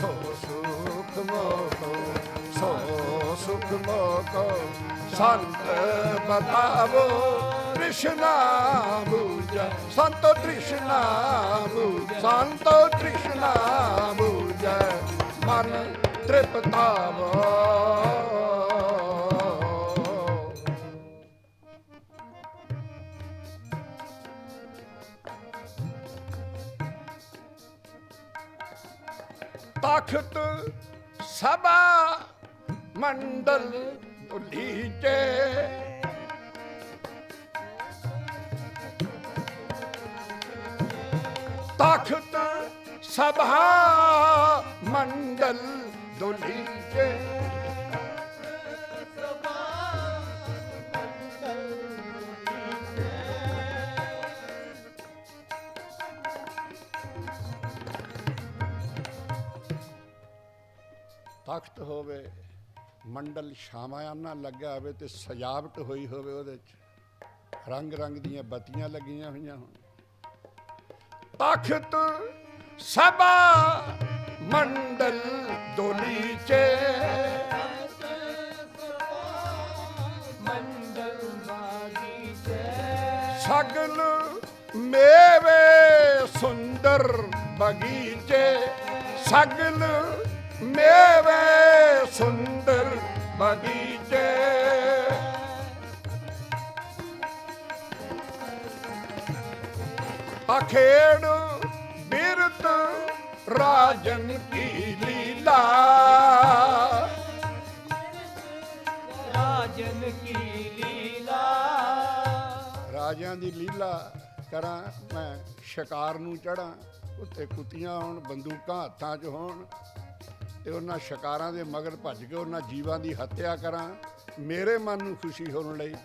ਸੋ ਸੁਖ ਮੋਖੋ ਸੋ ਸੁਖ ਮੋਖੋ ਸੰਤ ਬਤਾਵੋ। ਤ੍ਰਿਸ਼ਨਾ ਬੂਝੈ ਸੰਤੋ ਤ੍ਰਿਸ਼ਨਾ ਬੂਝੈ। ਸੰਤੋ ਤ੍ਰਿਸ਼ਨਾ ਬੂਝੈ ਮਨ ਤ੍ਰਿਪਤਾਵੋ। ਤਖਤ ਸਭਾ ਮੰਡਲ ਉਲੀਚੇ। ਤਖਤ ਸਭਾ ਮੰਡਲ ਦੁਲੀਚੇ। ਤਖਤ ਹੋਵੇ, ਮੰਡਲ ਸ਼ਾਮਾਆਨਾ ਲੱਗਾ ਹੋਵੇ ਤੇ ਸਜਾਵਟ ਹੋਈ ਹੋਵੇ, ਉਹਦੇ 'ਚ ਰੰਗ ਰੰਗ ਦੀਆਂ ਬੱਤੀਆਂ ਲੱਗੀਆਂ ਹੋਈਆਂ ਹੋਣ। ਤਖਤ ਸਭਾ ਮੰਡਲ ਦੁਲੀਚੇ। ਸਗਲ ਮੇਵੇ ਸੁੰਦਰ ਬਗੀਚੇ। ਸਗਲ ਮੇਵੇ ਸੁੰਦਰ ਬਗੀਚੇ। ਅਖੇੜ ਬਿਰਤ ਰਾਜਨ ਕੀ ਲੀਲਾ। ਰਾਜਨ ਕੀ ਲੀਲਾ। ਰਾਜਿਆਂ ਦੀ ਲੀਲਾ ਕਰਾਂ ਮੈਂ, ਸ਼ਿਕਾਰ ਨੂੰ ਚੜਾਂ, ਉੱਤੇ ਕੁੱਤੀਆਂ ਹੋਣ, ਬੰਦੂਕਾਂ ਹੱਥਾਂ 'ਚ ਹੋਣ ਤੇ ਉਹਨਾਂ ਸ਼ਿਕਾਰਾਂ ਦੇ ਮਗਰ ਭੱਜ ਕੇ ਉਹਨਾਂ ਜੀਵਾਂ ਦੀ ਹੱਤਿਆ ਕਰਾਂ, ਮੇਰੇ ਮਨ ਨੂੰ ਖੁਸ਼ੀ ਹੋਣ ਲਈ।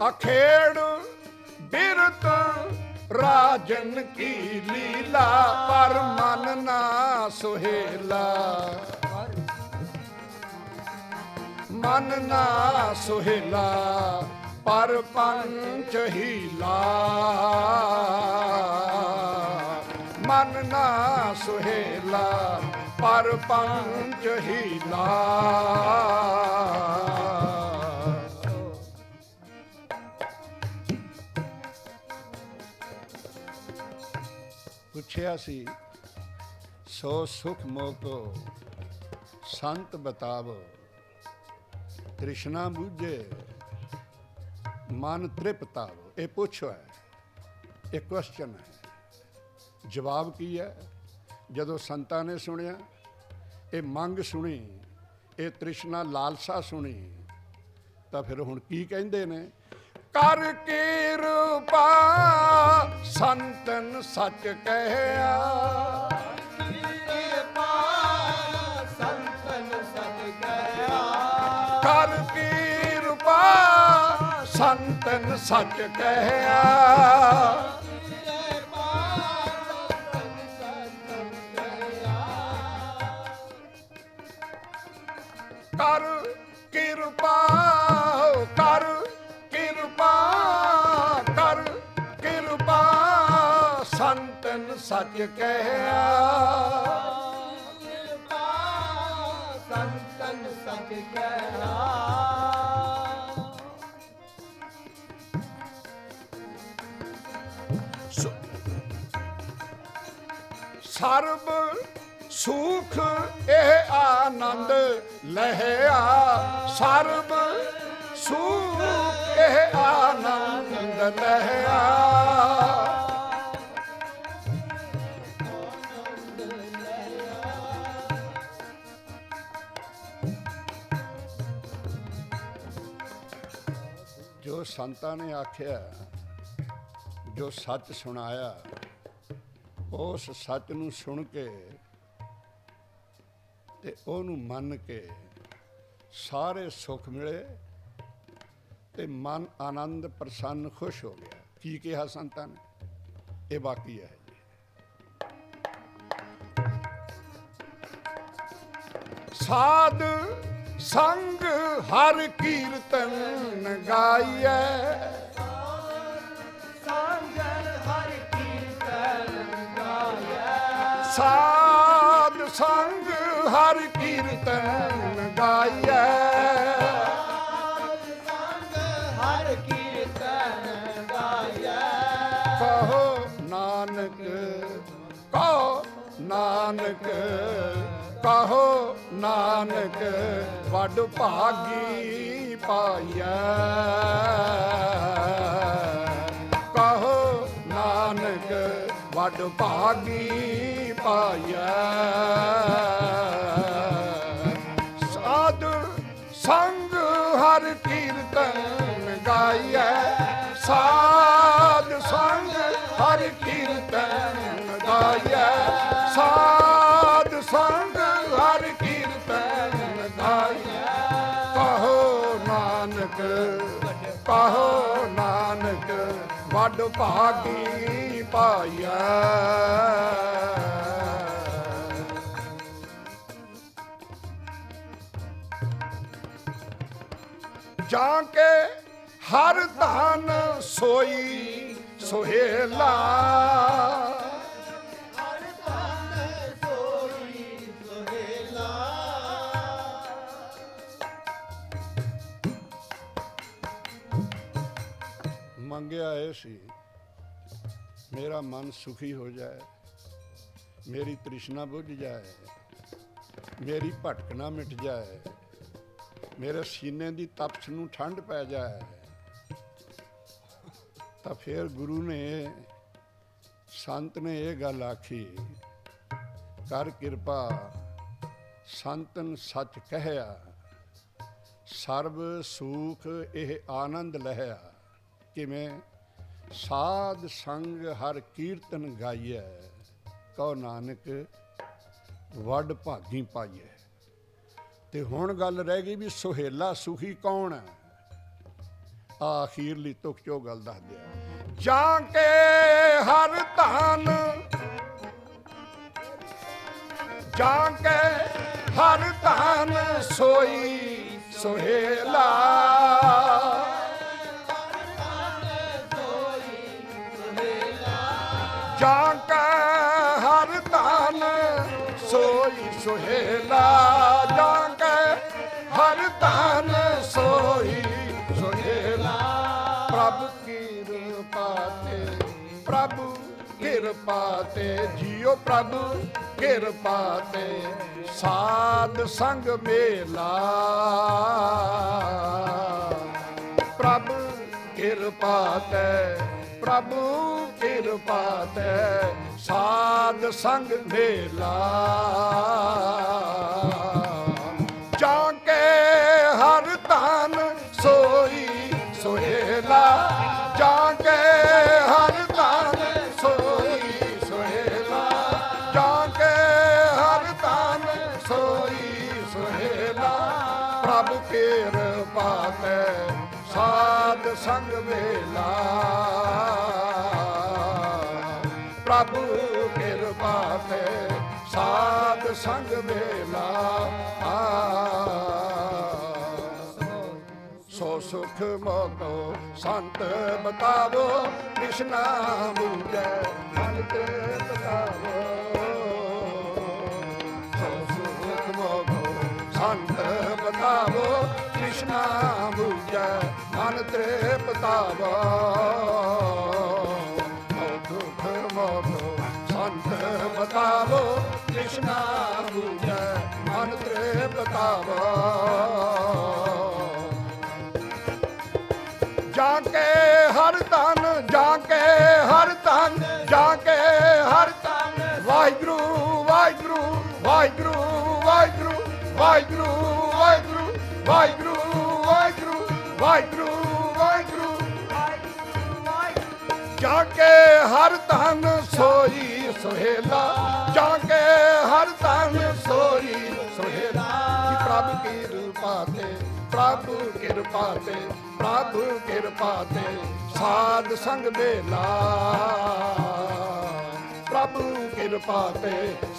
ਅਖੇੜ ਬਿਰਤ ਰਾਜਨ ਕੀ ਲੀਲਾ। ਪਰ ਮਨ ਨਾ ਸੁਹੇਲਾ। ਮਨ ਨਾ ਸੁਹੇਲਾ ਪਰ ਪੰਚ ਹੀਲਾ। ਮਨ ਨਾ ਸੁਹੇਲਾ ਪਰ ਪੰਚ ਹੀਲਾ। ਪੁੱਛਿਆ ਸੀ ਸੋ ਸੁਖ ਮੋਕੋ ਸੰਤ ਬਤਾਵੋ। ਤ੍ਰਿਸ਼ਨਾ ਬੂਝੇ ਮਨ ਤ੍ਰਿਪਤਾਵੋ। ਇਹ ਪੁੱਛੋ ਹੈ, ਇਹ ਕੁਐਸਚਨ ਹੈ। ਜਵਾਬ ਕੀ ਹੈ? ਜਦੋਂ ਸੰਤਾਂ ਨੇ ਸੁਣਿਆ, ਇਹ ਮੰਗ ਸੁਣੀ, ਇਹ ਤ੍ਰਿਸ਼ਨਾ ਲਾਲਸਾ ਸੁਣੀ, ਤਾਂ ਫਿਰ ਹੁਣ ਕੀ ਕਹਿੰਦੇ ਨੇ? ਕਰ ਕਿਰਪਾ ਸੰਤਨ ਸੱਚ ਕਹਿਆ ਕਿਰਪਾ ਸੰਤਨ ਸਚ ਕਹਿਆ ਕਰ ਕਿਰਪਾ ਸੰਤਨ ਸੱਚ ਕਹਿਆ ਕਰ ਕਿਰਪਾ ਕਰ ਕਿਰਪਾ ਕਰ ਕਿਰਪਾ ਸੰਤਨ ਸੱਚ ਕਹਿਆ ਸੰਤਨ ਸਚ ਕਹਿਆ ਸਰਬ ਸੁਖ ਇਹ ਆਨੰਦ ਲਹਿਆ ਸਰਬ ਸੁਖ ਇਹ ਆਨੰਦ ਲਹਿਆ ਜੋ ਸੰਤਾਂ ਨੇ ਆਖਿਆ ਜੋ ਸੱਚ ਸੁਣਾਇਆ ਉਸ ਸੱਚ ਨੂੰ ਸੁਣ ਕੇ ਤੇ ਉਹਨੂੰ ਮੰਨ ਕੇ ਸਾਰੇ ਸੁੱਖ ਮਿਲੇ ਤੇ ਮਨ ਆਨੰਦ ਪ੍ਰਸੰਨ ਖੁਸ਼ ਹੋ ਗਿਆ। ਕੀ ਕਿਹਾ ਸੰਤਾਂ ਨੇ? ਇਹ ਬਾਕੀ ਹੈ ਜੀ। ਸਾਧ ਸੰਗ ਹਰ ਕੀਰਤਨ ਗਾਈਐ ਸੰਗਨ ਹਰਿ ਕੀਰਤਨ ਗਾਇੈ ਸਾਧ ਸੰਗ ਹਰ ਕੀਰਤਨ ਗਾਈਐ ਸੰਗ ਹਰਿ ਕੀਰਤਨ ਗਾਇੈ ਕਹੋ ਨਾਨਕ ਕਹੋ ਨਾਨਕ ਕਹੋ ਨਾਨਕ ਵੱਡ ਭਾਗੀ ਪਾਈਐ ਕਹੋ ਨਾਨਕ ਵੱਡ ਭਾਗੀ ਪਾਈਐ ਸਾਧ ਸੰਗ ਹਰ ਕੀਰਤਨ ਗਾਈਐ ਸਾਧ ਸੰਗ ਹਰ ਕੀਰਤਨ ਗਾਈਐ ਸਾਧ ਸੰਗ ਹਰ ਕੀਰਤਨ ਗਾਈਐ ਕਹੋ ਨਾਨਕ ਕਹੋ ਨਾਨਕ ਵੱਡ ਭਾਗੀ ਪਾਈਐ ਜਾਂ ਕੇ ਹਰ ਧਨ ਸੋਈ ਸੁਹੇਲਾ ਹਰ ਧਨ ਸੋਈ ਸੁਹੇਲਾ ਮੰਗਿਆ ਇਹ ਸੀ ਮੇਰਾ ਮਨ ਸੁਖੀ ਹੋ ਜਾਏ ਮੇਰੀ ਤ੍ਰਿਸ਼ਨਾ ਬੁੱਝ ਜਾਏ ਮੇਰੀ ਭਟਕਣਾ ਮਿਟ ਜਾਏ ਮੇਰੇ ਸੀਨੇ ਦੀ ਤਪਸ਼ ਨੂੰ ਠੰਡ ਪੈ ਜਾਏ ਤਾਂ ਫਿਰ ਗੁਰੂ ਨੇ ਸੰਤ ਨੇ ਇਹ ਗੱਲ ਆਖੀ ਕਰ ਕਿਰਪਾ ਸੰਤਨ ਸੱਚ ਕਹਿਆ ਸਰਬ ਸੁਖ ਇਹ ਆਨੰਦ ਲਹਿਆ ਕਿਵੇਂ ਸਾਧ ਸੰਗ ਹਰ ਕੀਰਤਨ ਗਾਈਐ ਕਹੋ ਨਾਨਕ ਵੱਡ ਭਾਗੀ ਪਾਈਐ ਤੇ ਹੁਣ ਗੱਲ ਰਹਿ ਗਈ ਵੀ ਸੁਹੇਲਾ ਸੁਖੀ ਕੌਣ ਹੈ ਆ ਅਖੀਰਲੀ ਤੁਕ ਚੋ ਗੱਲ ਦੱਸ ਦਿਆ ਜਾਂ ਕੇ ਹਰ ਧਨ ਜਾਂ ਕੇ ਹਰ ਧਨ ਸੋਈ ਸੁਹੇਲਾ ਜਾਂ ਕੇ ਹਰ ਧਨ ਸੋਈ ਸੁਹੇਲਾ ਜਾਂ ਕੇ ਹਰ ਧਨ ਸੋਈ ਸੁਹੇਲਾ ਪ੍ਰਭ ਕਿਰਪਾ ਤੇ ਪ੍ਰਭੂ ਕਿਰਪਾ ਤੇ ਜੀਓ ਪ੍ਰਭ ਕਿਰਪਾ ਤੇ ਸਾਧ ਸੰਗ ਮੇਲਾ ਪ੍ਰਭ ਕਿਰਪਾ ਤੇ ਪ੍ਰਭੂ ਕਿਰਪਾ ਤੇ ਸਾਧ ਸੰਗ ਮੇਲਾ ਜਾਂ ਕੇ ਹਰ ਧਨ ਸੋਈ ਸੁਹੇਲਾ ਸੰਗ ਵੇਲਾ ਪ੍ਰਭੂ ਕਿਰਪਾ ਤੇ ਸਾਧ ਸੰਗ ਵੇਲਾ ਸੋ ਸੁਖ ਮੋਕੋ ਸੰਤ ਬਤਾਵੋ ਕ੍ਰਿਸ਼ਨਾ ਬੂਝੈ ਮਨ ਤੇ ਬਤਾਵੋ ਸੋ ਸੁਖ ਮੋਕੋ ਸੰਤ ਬਤਾਵੋ ਕ੍ਰਿਸ਼ਨਾ ਬੂਝੈ ਮਨ ਤੇ ਬਤਾਵੋ ਸੋ ਸੁਖ ਮੋਕੋ ਸੰਤ ਬਤਾਵੋ ਕ੍ਰਿਸ਼ਨਾ ਬੂਝੈ ਮਨ ਤੇ ਬਤਾਵੋ ਜਾਕੇ ਹਰ ਧਨ ਜਾਕੇ ਹਰ ਧਨ ਜਾਕੇ ਹਰ ਧਨ ਵਾਹਿਗੁਰੂ ਵਾਹਿਗੁਰੂ ਵਾਹਿਗੁਰੂ ਵਾਹਿਗੁਰੂ ਵਾਹਿਗੁਰੂ ਵਾਹਿਗੁਰੂ ਵਾਹਿਗੁਰੂ ਵਾਹਿਗੁਰੂ ਵਾਹਿਗੁਰੂ ਵਾਹਿਗੁਰੂ ਜਾਕੇ ਹਰ ਧਨ ਸੋਈ ਸੁਹੇਲਾ ਜਾਕੇ ਹਰ ਧਨ ਸੋਈ ਸੁਹੇਲਾ ਪ੍ਰਭ ਕੀ ਕਿਰਪਾ ਤੇ ਪ੍ਰਭੂ ਕਿਰਪਾ ਤੇ ਪ੍ਰਭੂ ਕਿਰਪਾ ਤੇ ਸਾਧ ਸੰਗ ਵੇਲਾ ਪ੍ਰਭੂ ਕਿਰਪਾ ਤੇ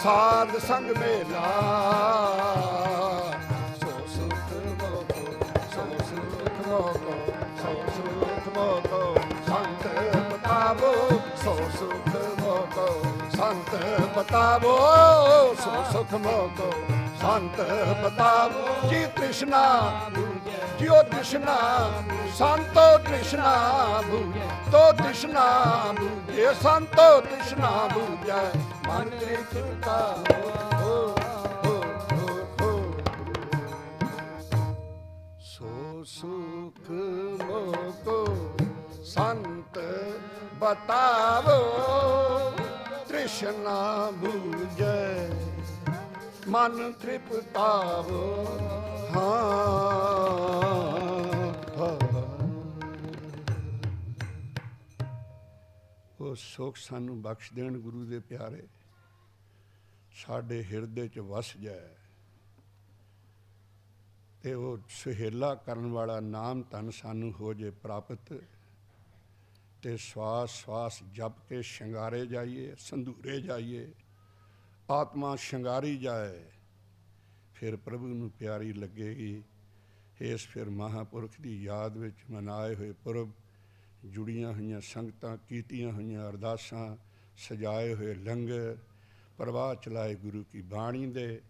ਸਾਧ ਸੰਗ ਵੇਲਾ ਸੋ ਸੁਖ ਮੋਕੋ ਸੋ ਸੁਖ ਮੋਕੋ ਸੋ ਸੁਖ ਮੋਕੋ ਸੰਤ ਬਤਾਵੋ ਸੋ ਸੁਖ ਮੋਕੋ ਸੰਤ ਬਤਾਵੋ ਸੋ ਸੁਖ ਮੋਕੋ ਸੰਤ ਬਤਾਵੋ ਜੀ ਤ੍ਰਿਸ਼ਨਾ ਜਿਉ ਤ੍ਰਿਸ਼ਨਾ ਸੰਤੋ ਤ੍ਰਿਸ਼ਨਾ ਬੂਝੈ ਤੋ ਤ੍ਰਿਸ਼ਨਾ ਬੂਝੈ ਸੰਤੋ ਤ੍ਰਿਸ਼ਨਾ ਬੂਝੈ ਮਨ ਤੇ ਚਿੰਤਾ ਹੋ ਸੋ ਸੁਖ ਮੋਕੋ ਸੰਤ ਬਤਾਵੋ ਤ੍ਰਿਸ਼ਨਾ ਬੂਝੈ ਮਨ ਤ੍ਰਿਪਤਾਵੋ ਉਹ ਸੁਖ ਸਾਨੂੰ ਬਖਸ਼ ਦੇਣ ਗੁਰੂ ਦੇ ਪਿਆਰੇ ਸਾਡੇ ਹਿਰਦੇ 'ਚ ਵਸ ਜਾਏ ਤੇ ਉਹ ਸੁਹੇਲਾ ਕਰਨ ਵਾਲਾ ਨਾਮ ਧਨ ਸਾਨੂੰ ਹੋ ਜੇ ਪ੍ਰਾਪਤ ਤੇ ਸਵਾਸ ਸਵਾਸ ਜਪ ਕੇ ਸ਼ਿੰਗਾਰੇ ਜਾਈਏ ਸੰਧੂਰੇ ਜਾਈਏ ਆਤਮਾ ਸ਼ਿੰਗਾਰੀ ਜਾਏ ਫਿਰ ਪ੍ਰਭੂ ਨੂੰ ਪਿਆਰੀ ਲੱਗੇਗੀ ਇਸ ਫਿਰ ਮਹਾਂਪੁਰਖ ਦੀ ਯਾਦ ਵਿੱਚ ਮਨਾਏ ਹੋਏ ਪੁਰਬ ਜੁੜੀਆਂ ਹੋਈਆਂ ਸੰਗਤਾਂ ਕੀਤੀਆਂ ਹੋਈਆਂ ਅਰਦਾਸਾਂ ਸਜਾਏ ਹੋਏ ਲੰਗਰ ਪ੍ਰਵਾਹ ਚਲਾਏ ਗੁਰੂ ਕੀ ਬਾਣੀ ਦੇ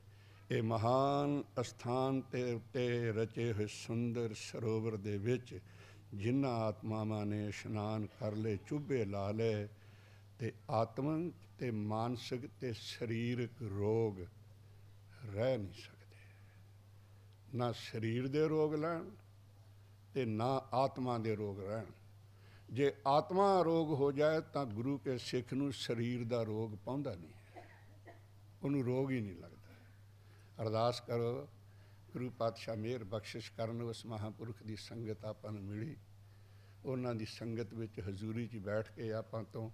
ਇਹ ਮਹਾਨ ਅਸਥਾਨ ਤੇ ਉੱਤੇ ਰਚੇ ਹੋਏ ਸੁੰਦਰ ਸਰੋਵਰ ਦੇ ਵਿੱਚ ਜਿਨ੍ਹਾਂ ਆਤਮਾਵਾਂ ਨੇ ਇਸ਼ਨਾਨ ਕਰ ਲਏ ਚੁੱਭੇ ਲਾ ਲਏ ਤੇ ਆਤਮਿਕ ਤੇ ਮਾਨਸਿਕ ਤੇ ਸਰੀਰਕ ਰੋਗ ਰਹਿ ਨਹੀਂ ਸਕਦੇ ਨਾ ਸਰੀਰ ਦੇ ਰੋਗ ਲੈਣ ਤੇ ਨਾ ਆਤਮਾ ਦੇ ਰੋਗ ਰਹਿਣ ਜੇ ਆਤਮਾ ਰੋਗ ਹੋ ਜਾਏ ਤਾਂ ਗੁਰੂ ਕੇ ਸਿੱਖ ਨੂੰ ਸਰੀਰ ਦਾ ਰੋਗ ਪਾਉਂਦਾ ਨਹੀਂ ਹੈ ਉਹਨੂੰ ਰੋਗ ਹੀ ਨਹੀਂ ਲੱਗਦਾ ਅਰਦਾਸ ਕਰੋ ਗੁਰੂ ਪਾਤਸ਼ਾਹ ਮਿਹਰ ਬਖਸ਼ਿਸ਼ ਕਰਨ ਉਸ ਮਹਾਂਪੁਰਖ ਦੀ ਸੰਗਤ ਆਪਾਂ ਨੂੰ ਮਿਲੀ ਉਹਨਾਂ ਦੀ ਸੰਗਤ ਵਿੱਚ ਹਜ਼ੂਰੀ 'ਚ ਬੈਠ ਕੇ ਆਪਾਂ ਤੋਂ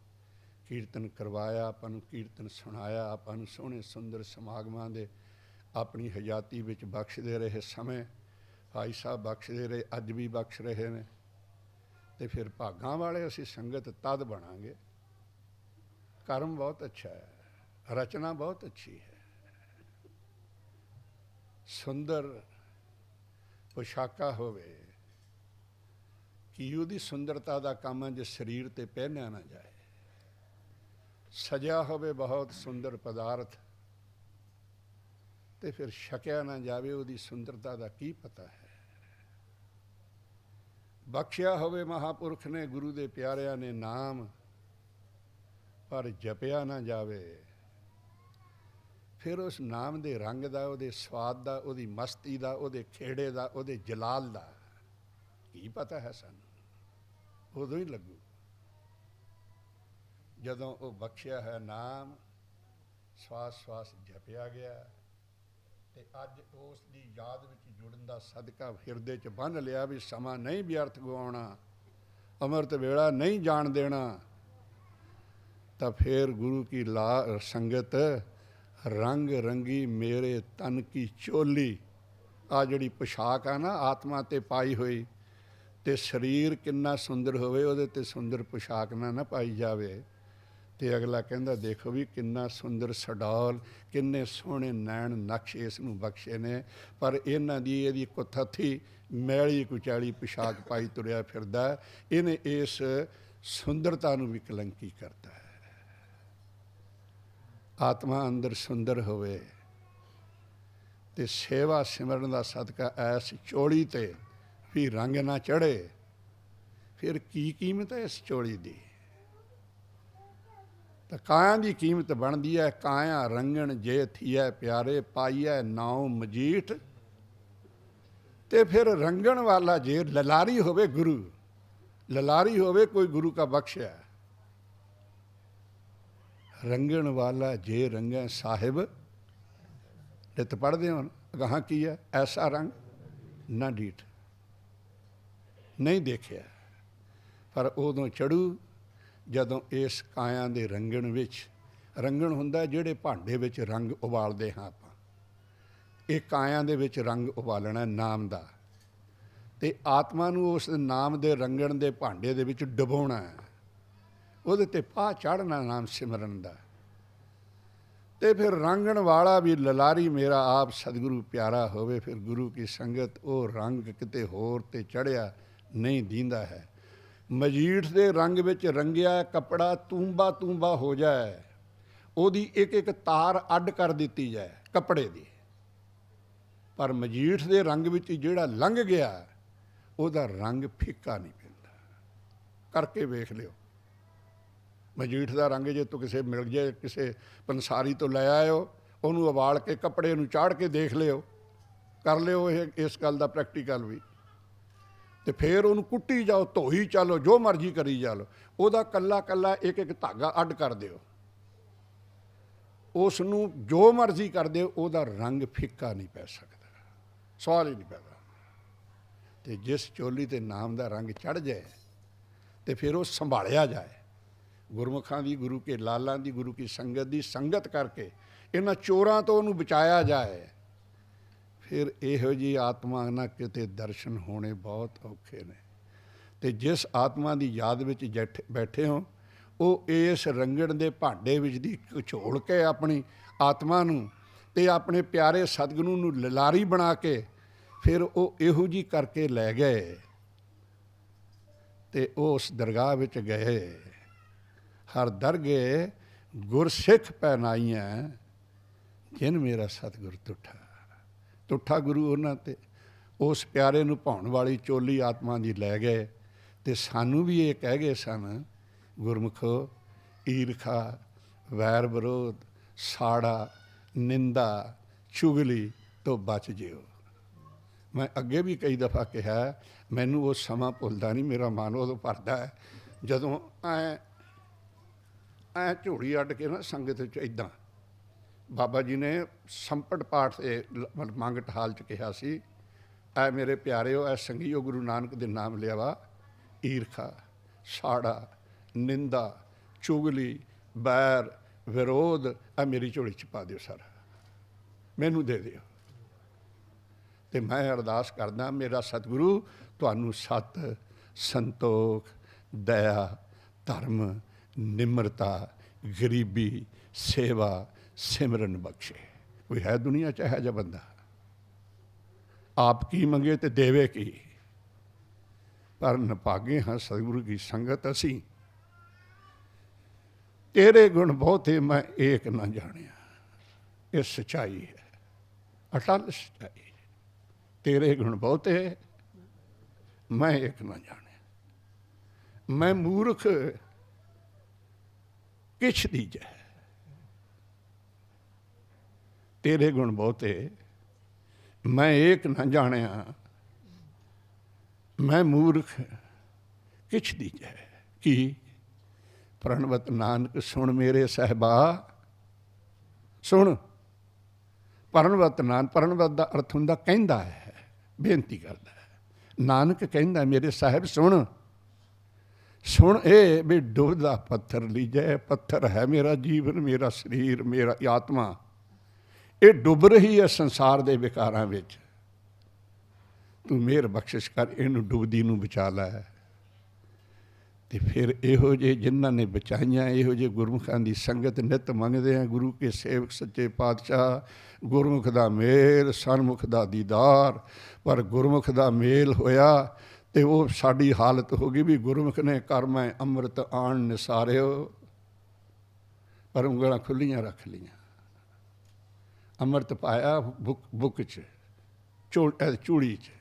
ਕੀਰਤਨ ਕਰਵਾਇਆ ਆਪਾਂ ਨੂੰ ਕੀਰਤਨ ਸੁਣਾਇਆ ਆਪਾਂ ਨੂੰ ਸੋਹਣੇ ਸੁੰਦਰ ਸਮਾਗਮਾਂ ਦੇ ਆਪਣੀ ਹਯਾਤੀ ਵਿੱਚ ਬਖਸ਼ਦੇ ਰਹੇ ਸਮੇਂ ਭਾਈ ਸਾਹਿਬ ਬਖਸ਼ਦੇ ਰਹੇ ਅੱਜ ਵੀ ਬਖਸ਼ ਰਹੇ ਨੇ ਤੇ ਫਿਰ ਭਾਗਾਂ ਵਾਲੇ ਅਸੀਂ ਸੰਗਤ ਤਦ ਬਣਾਂਗੇ ਕਰਮ ਬਹੁਤ ਅੱਛਾ ਹੈ ਰਚਨਾ ਬਹੁਤ ਅੱਛੀ ਹੈ ਸੁੰਦਰ ਪੁਸ਼ਾਕਾ ਹੋਵੇ ਕੀ ਉਹਦੀ ਸੁੰਦਰਤਾ ਦਾ ਕੰਮ ਹੈ ਜੇ ਸਰੀਰ ਤੇ ਪਹਿਨਿਆ ਨਾ ਜਾਏ ਸਜਿਆ ਹੋਵੇ ਬਹੁਤ ਸੁੰਦਰ ਪਦਾਰਥ ਤੇ ਫਿਰ ਛਕਿਆ ਨਾ ਜਾਵੇ ਉਹਦੀ ਸੁੰਦਰਤਾ ਦਾ ਕੀ ਪਤਾ ਹੈ ਬਖਸ਼ਿਆ ਹੋਵੇ ਮਹਾਂਪੁਰਖ ਨੇ ਗੁਰੂ ਦੇ ਪਿਆਰਿਆਂ ਨੇ ਨਾਮ ਪਰ ਜਪਿਆ ਨਾ ਜਾਵੇ ਫਿਰ ਉਸ ਨਾਮ ਦੇ ਰੰਗ ਦਾ ਉਹਦੇ ਸਵਾਦ ਦਾ ਉਹਦੀ ਮਸਤੀ ਦਾ ਉਹਦੇ ਖੇੜੇ ਦਾ ਉਹਦੇ ਜਲਾਲ ਦਾ ਕੀ ਪਤਾ ਹੈ ਸਾਨੂੰ ਉਦੋਂ ਹੀ ਲੱਗੂ ਜਦੋਂ ਉਹ ਬਖਸ਼ਿਆ ਹੈ ਨਾਮ ਸਵਾਸ ਸਵਾਸ ਜਪਿਆ ਗਿਆ ਤੇ ਅੱਜ ਉਸ ਦੀ ਯਾਦ ਵਿੱਚ ਜੁੜਨ ਦਾ ਸਦਕਾ ਹਿਰਦੇ 'ਚ ਬੰਨ੍ਹ ਲਿਆ ਵੀ ਸਮਾਂ ਨਹੀਂ ਵਿਅਰਥ ਗਵਾਉਣਾ ਅੰਮ੍ਰਿਤ ਵੇਲਾ ਨਹੀਂ ਜਾਣ ਦੇਣਾ ਤਾਂ ਫਿਰ ਗੁਰੂ ਕੀ ਸੰਗਤ ਰੰਗ ਰੰਗੀ ਮੇਰੇ ਤਨ ਕੀ ਚੋਲੀ ਆ ਜਿਹੜੀ ਪੁਸ਼ਾਕ ਆ ਨਾ ਆਤਮਾ ਤੇ ਪਾਈ ਹੋਈ ਤੇ ਸਰੀਰ ਕਿੰਨਾ ਸੁੰਦਰ ਹੋਵੇ, ਉਹਦੇ ਤੇ ਸੁੰਦਰ ਪੁਸ਼ਾਕ ਨਾ ਪਾਈ ਜਾਵੇ। ਤੇ ਅਗਲਾ ਕਹਿੰਦਾ ਦੇਖੋ ਵੀ ਕਿੰਨਾ ਸੁੰਦਰ ਸਡੌਲ, ਕਿੰਨੇ ਸੋਹਣੇ ਨੈਣ ਨਕਸ਼ ਇਸ ਨੂੰ ਬਖਸ਼ੇ ਨੇ, ਪਰ ਇਹਨਾਂ ਦੀ ਇਹਦੀ ਕੁਥੱਥੀ ਮੈਲੀ ਕੁਚੈਲੀ ਪੁਸ਼ਾਕ ਪਾਈ ਤੁਰਿਆ ਫਿਰਦਾ। ਇਹਨੇ ਇਸ ਸੁੰਦਰਤਾ ਨੂੰ ਵੀ ਕਲੰਕੀ ਕਰਤਾ ਹੈ। ਆਤਮਾ ਅੰਦਰ ਸੁੰਦਰ ਹੋਵੇ ਤੇ ਸੇਵਾ ਸਿਮਰਨ ਦਾ ਸਦਕਾ ਐਸ ਚੋਲੀ ਤੇ ਵੀ ਰੰਗ ਨਾ ਚੜ੍ਹੇ, ਫਿਰ ਕੀ ਕੀਮਤ ਹੈ ਇਸ ਚੋਲੀ ਦੀ। ਤਾਂ ਕਾਇਆ ਦੀ ਕੀਮਤ ਬਣਦੀ ਹੈ, ਕਾਇਆ ਰੰਗਣ ਜੇ ਥੀਐ ਪਿਆਰੇ, ਪਾਈਐ ਨਾਉ ਮਜੀਠ। ਤੇ ਫਿਰ ਰੰਗਣ ਵਾਲਾ ਜੇ ਲਲਾਰੀ ਹੋਵੇ, ਗੁਰੂ ਲਲਾਰੀ ਹੋਵੇ, ਕੋਈ ਗੁਰੂ ਕਾ ਬਖਸ਼ਿਆ। ਰੰਗਣ ਵਾਲਾ ਜੇ ਰੰਗੈ ਸਾਹਿਬ, ਨਿਤ ਪੜ੍ਹਦੇ ਹੋ ਅਗਾਹਾਂ ਕੀ ਹੈ, ਐਸਾ ਰੰਗ ਨਾ ਡੀਠ, ਨਹੀਂ ਦੇਖਿਆ। ਪਰ ਉਦੋਂ ਚੜੂ ਜਦੋਂ ਇਸ ਕਾਇਆ ਦੇ ਰੰਗਣ ਵਿੱਚ, ਰੰਗਣ ਹੁੰਦਾ ਜਿਹੜੇ ਭਾਂਡੇ ਵਿੱਚ ਰੰਗ ਉਬਾਲਦੇ ਹਾਂ ਆਪਾਂ, ਇਹ ਕਾਇਆ ਦੇ ਵਿੱਚ ਰੰਗ ਉਬਾਲਣਾ ਨਾਮ ਦਾ, ਤੇ ਆਤਮਾ ਨੂੰ ਉਸ ਨਾਮ ਦੇ ਰੰਗਣ ਦੇ ਭਾਂਡੇ ਦੇ ਵਿੱਚ ਡੁਬੋਣਾ ਹੈ, ਉਹਦੇ ਤੇ ਪਾ ਚੜ੍ਹਨਾ ਨਾਮ ਸਿਮਰਨ ਦਾ। ਤੇ ਫਿਰ ਰੰਗਣ ਵਾਲਾ ਵੀ ਲਲਾਰੀ ਮੇਰਾ ਆਪ ਸਤਿਗੁਰੂ ਪਿਆਰਾ ਹੋਵੇ, ਫਿਰ ਗੁਰੂ ਕੀ ਸੰਗਤ ਉਹ ਰੰਗ ਕਿਤੇ ਹੋਰ ਤੇ ਚੜ੍ਹਿਆ ਨਹੀਂ ਦੀਂਦਾ ਹੈ। ਮਜੀਠ ਦੇ ਰੰਗ ਵਿੱਚ ਰੰਗਿਆ ਕੱਪੜਾ ਤੂੰਬਾ ਤੂੰਬਾ ਹੋ ਜਾਏ, ਉਹਦੀ ਇੱਕ ਇੱਕ ਤਾਰ ਅੱਡ ਕਰ ਦਿੱਤੀ ਜਾਏ ਕੱਪੜੇ ਦੀ, ਪਰ ਮਜੀਠ ਦੇ ਰੰਗ ਵਿੱਚ ਜਿਹੜਾ ਲੰਘ ਗਿਆ ਉਹਦਾ ਰੰਗ ਫਿੱਕਾ ਨਹੀਂ ਪੈਂਦਾ। ਕਰਕੇ ਵੇਖ ਲਿਓ, ਮਜੀਠ ਦਾ ਰੰਗ ਜੇ ਤੂੰ ਕਿਸੇ ਮਿਲ ਜਾਏ, ਕਿਸੇ ਪੰਸਾਰੀ ਤੋਂ ਲੈ ਆਇਓ, ਉਹਨੂੰ ਉਬਾਲ ਕੇ ਕੱਪੜੇ ਨੂੰ ਚਾੜ ਕੇ ਦੇਖ ਲਿਓ, ਕਰ ਲਿਓ ਇਹ ਇਸ ਗੱਲ ਦਾ ਪ੍ਰੈਕਟੀਕਲ ਵੀ। ਤੇ ਫਿਰ ਉਹਨੂੰ ਕੁੱਟੀ ਜਾਓ, ਧੋਈ ਚੱਲੋ, ਜੋ ਮਰਜ਼ੀ ਕਰੀ ਜਾ ਲਓ, ਉਹਦਾ ਕੱਲਾ ਕੱਲਾ ਇੱਕ ਇੱਕ ਧਾਗਾ ਅੱਡ ਕਰ ਦਿਓ, ਉਸ ਨੂੰ ਜੋ ਮਰਜ਼ੀ ਕਰ ਦਿਓ, ਉਹਦਾ ਰੰਗ ਫਿੱਕਾ ਨਹੀਂ ਪੈ ਸਕਦਾ, ਸਵਾਲ ਹੀ ਨਹੀਂ ਪੈਦਾ। ਤੇ ਜਿਸ ਚੋਲੀ ਤੇ ਨਾਮ ਦਾ ਰੰਗ ਚੜ੍ਹ ਜਾਏ ਤੇ ਫਿਰ ਉਹ ਸੰਭਾਲਿਆ ਜਾਏ, ਗੁਰਮੁਖਾਂ ਦੀ, ਗੁਰੂ ਕੇ ਲਾਲਾਂ ਦੀ, ਗੁਰੂ ਕੀ ਸੰਗਤ ਦੀ ਸੰਗਤ ਕਰਕੇ ਇਹਨਾਂ ਚੋਰਾਂ ਤੋਂ ਉਹਨੂੰ ਬਚਾਇਆ ਜਾਏ, ਫਿਰ ਇਹੋ ਜਿਹੀ ਆਤਮਾ ਨਾਲ ਕਿਤੇ ਦਰਸ਼ਨ ਹੋਣੇ ਬਹੁਤ ਔਖੇ ਨੇ। ਤੇ ਜਿਸ ਆਤਮਾ ਦੀ ਯਾਦ ਵਿੱਚ ਬੈਠੇ ਹੋ, ਉਹ ਇਸ ਰੰਗਣ ਦੇ ਭਾਂਡੇ ਵਿੱਚ ਦੀ ਝੋਲ ਕੇ ਆਪਣੀ ਆਤਮਾ ਨੂੰ ਤੇ ਆਪਣੇ ਪਿਆਰੇ ਸਤਿਗੁਰੂ ਨੂੰ ਲਲਾਰੀ ਬਣਾ ਕੇ ਫਿਰ ਉਹ ਇਹੋ ਜਿਹੀ ਕਰਕੇ ਲੈ ਗਏ ਤੇ ਉਸ ਦਰਗਾਹ ਵਿੱਚ ਗਏ। ਹਰ ਦਰਗੇ ਗੁਰਸਿੱਖ ਪਹਿਨਾਈਆਂ, ਜਿਨ ਮੇਰਾ ਸਤਿਗੁਰ ਤੁਠਾ। ਤੁਠਾ ਗੁਰੂ ਉਹਨਾਂ ਤੇ ਉਸ ਪਿਆਰੇ ਨੂੰ ਭਾਉਣ ਵਾਲੀ ਚੋਲੀ ਆਤਮਾ ਦੀ ਲੈ ਗਏ। ਤੇ ਸਾਨੂੰ ਵੀ ਇਹ ਕਹਿ ਗਏ ਸਨ, ਗੁਰਮੁਖੋ ਈਰਖਾ, ਵੈਰ ਵਿਰੋਧ, ਸਾੜਾ, ਨਿੰਦਾ, ਚੁਗਲੀ ਤੋਂ ਬਚ ਜਿਓ। ਮੈਂ ਅੱਗੇ ਵੀ ਕਈ ਦਫਾ ਕਿਹਾ, ਮੈਨੂੰ ਉਹ ਸਮਾਂ ਭੁੱਲਦਾ ਨਹੀਂ, ਮੇਰਾ ਮਨ ਉਦੋਂ ਭਰਦਾ ਹੈ ਜਦੋਂ ਐ ਝੋੜੀ ਅੱਡ ਕੇ ਨਾ ਸੰਗਤ ਵਿੱਚ ਇੱਦਾਂ ਬਾਬਾ ਜੀ ਨੇ ਸੰਪਟ ਪਾਠ ਤੇ ਮੰਗਟ ਹਾਲ 'ਚ ਕਿਹਾ ਸੀ, ਐ ਮੇਰੇ ਪਿਆਰਿਓ, ਐ ਸੰਗੀਓ, ਗੁਰੂ ਨਾਨਕ ਦੇ ਨਾਮ ਲਿਆ ਵਾ, ਈਰਖਾ, ਸਾੜਾ, ਨਿੰਦਾ, ਚੁਗਲੀ, ਬੈਰ, ਵਿਰੋਧ, ਐ ਮੇਰੀ ਝੋਲੀ 'ਚ ਪਾ ਦਿਓ, ਸਾਰਾ ਮੈਨੂੰ ਦੇ ਦਿਓ। ਤੇ ਮੈਂ ਅਰਦਾਸ ਕਰਦਾ, ਮੇਰਾ ਸਤਿਗੁਰੂ ਤੁਹਾਨੂੰ ਸਤ, ਸੰਤੋਖ, ਦਇਆ, ਧਰਮ, ਨਿਮਰਤਾ, ਗਰੀਬੀ, ਸੇਵਾ, ਸਿਮਰਨ ਬਖਸ਼ੇ। ਕੋਈ ਹੈ ਦੁਨੀਆ 'ਚ ਇਹੋ ਜਿਹਾ ਬੰਦਾ? ਆਪ ਕੀ ਮੰਗੇ ਤੇ ਦੇਵੇ ਕੀ। ਪਰ ਨਭਾਗੇ ਹਾਂ ਸਤਿਗੁਰੂ ਕੀ ਸੰਗਤ ਅਸੀਂ। ਤੇਰੇ ਗੁਣ ਬਹੁਤੇ ਮੈਂ ਏਕ ਨਾ ਜਾਣਿਆ, ਇਹ ਸੱਚਾਈ ਹੈ, ਅਟਲ ਸੱਚਾਈ। ਤੇਰੇ ਗੁਣ ਬਹੁਤੇ ਮੈਂ ਏਕ ਨਾ ਜਾਣਿਆ, ਮੈਂ ਮੂਰਖ ਕਿਛ ਦੀਜੈ। ਤੇਰੇ ਗੁਣ ਬਹੁਤੇ ਮੈਂ ਏਕ ਨਾ ਜਾਣਿਆ, ਮੈਂ ਮੂਰਖ ਕਿਛ ਦੀਜੈ। ਕੀ ਪ੍ਰਣਵਤ ਨਾਨਕ ਸੁਣ ਮੇਰੇ ਸਾਹਿਬਾ, ਸੁਣ। ਪ੍ਰਣਵਤ ਨਾਨਕ, ਪ੍ਰਣਵਤ ਦਾ ਅਰਥ ਹੁੰਦਾ ਕਹਿੰਦਾ ਹੈ, ਬੇਨਤੀ ਕਰਦਾ ਹੈ। ਨਾਨਕ ਕਹਿੰਦਾ ਮੇਰੇ ਸਾਹਿਬ ਸੁਣ। ਸੁਣ ਇਹ ਵੀ ਡੁੱਬਦਾ ਪੱਥਰ ਲੀਜੈ। ਪੱਥਰ ਹੈ ਮੇਰਾ ਜੀਵਨ, ਮੇਰਾ ਸਰੀਰ, ਮੇਰਾ ਆਤਮਾ। ਇਹ ਡੁੱਬ ਰਹੀ ਹੈ ਸੰਸਾਰ ਦੇ ਵਿਕਾਰਾਂ ਵਿੱਚ। ਤੂੰ ਮਿਹਰ ਬਖਸ਼ਿਸ਼ ਕਰ, ਇਹਨੂੰ ਡੁੱਬਦੀ ਨੂੰ ਬਚਾ ਲੈ। ਤੇ ਫਿਰ ਇਹੋ ਜਿਹੇ ਜਿਨ੍ਹਾਂ ਨੇ ਬਚਾਈਆਂ, ਇਹੋ ਜਿਹੇ ਗੁਰਮੁਖਾਂ ਦੀ ਸੰਗਤ ਨਿੱਤ ਮੰਗਦੇ ਆ। ਗੁਰੂ ਕੇ ਸੇਵਕ ਸੱਚੇ ਪਾਤਸ਼ਾਹ, ਗੁਰਮੁਖ ਦਾ ਮੇਲ, ਸਨਮੁਖ ਦਾ ਦੀਦਾਰ। ਪਰ ਗੁਰਮੁਖ ਦਾ ਮੇਲ ਹੋਇਆ ਤੇ ਉਹ ਸਾਡੀ ਹਾਲਤ ਹੋ ਗਈ ਵੀ ਗੁਰਮੁਖ ਨੇ ਕਰ ਮੈਂ ਅੰਮ੍ਰਿਤ ਆਣ ਨਿਸਾਰਿਓ, ਪਰ ਉਂਗਲਾਂ ਖੁੱਲੀਆਂ ਰੱਖ ਲਈਆਂ। ਅੰਮ੍ਰਿਤ ਪਾਇਆ ਬੁੱਕ 'ਚ, ਚੂੜੀ 'ਚ,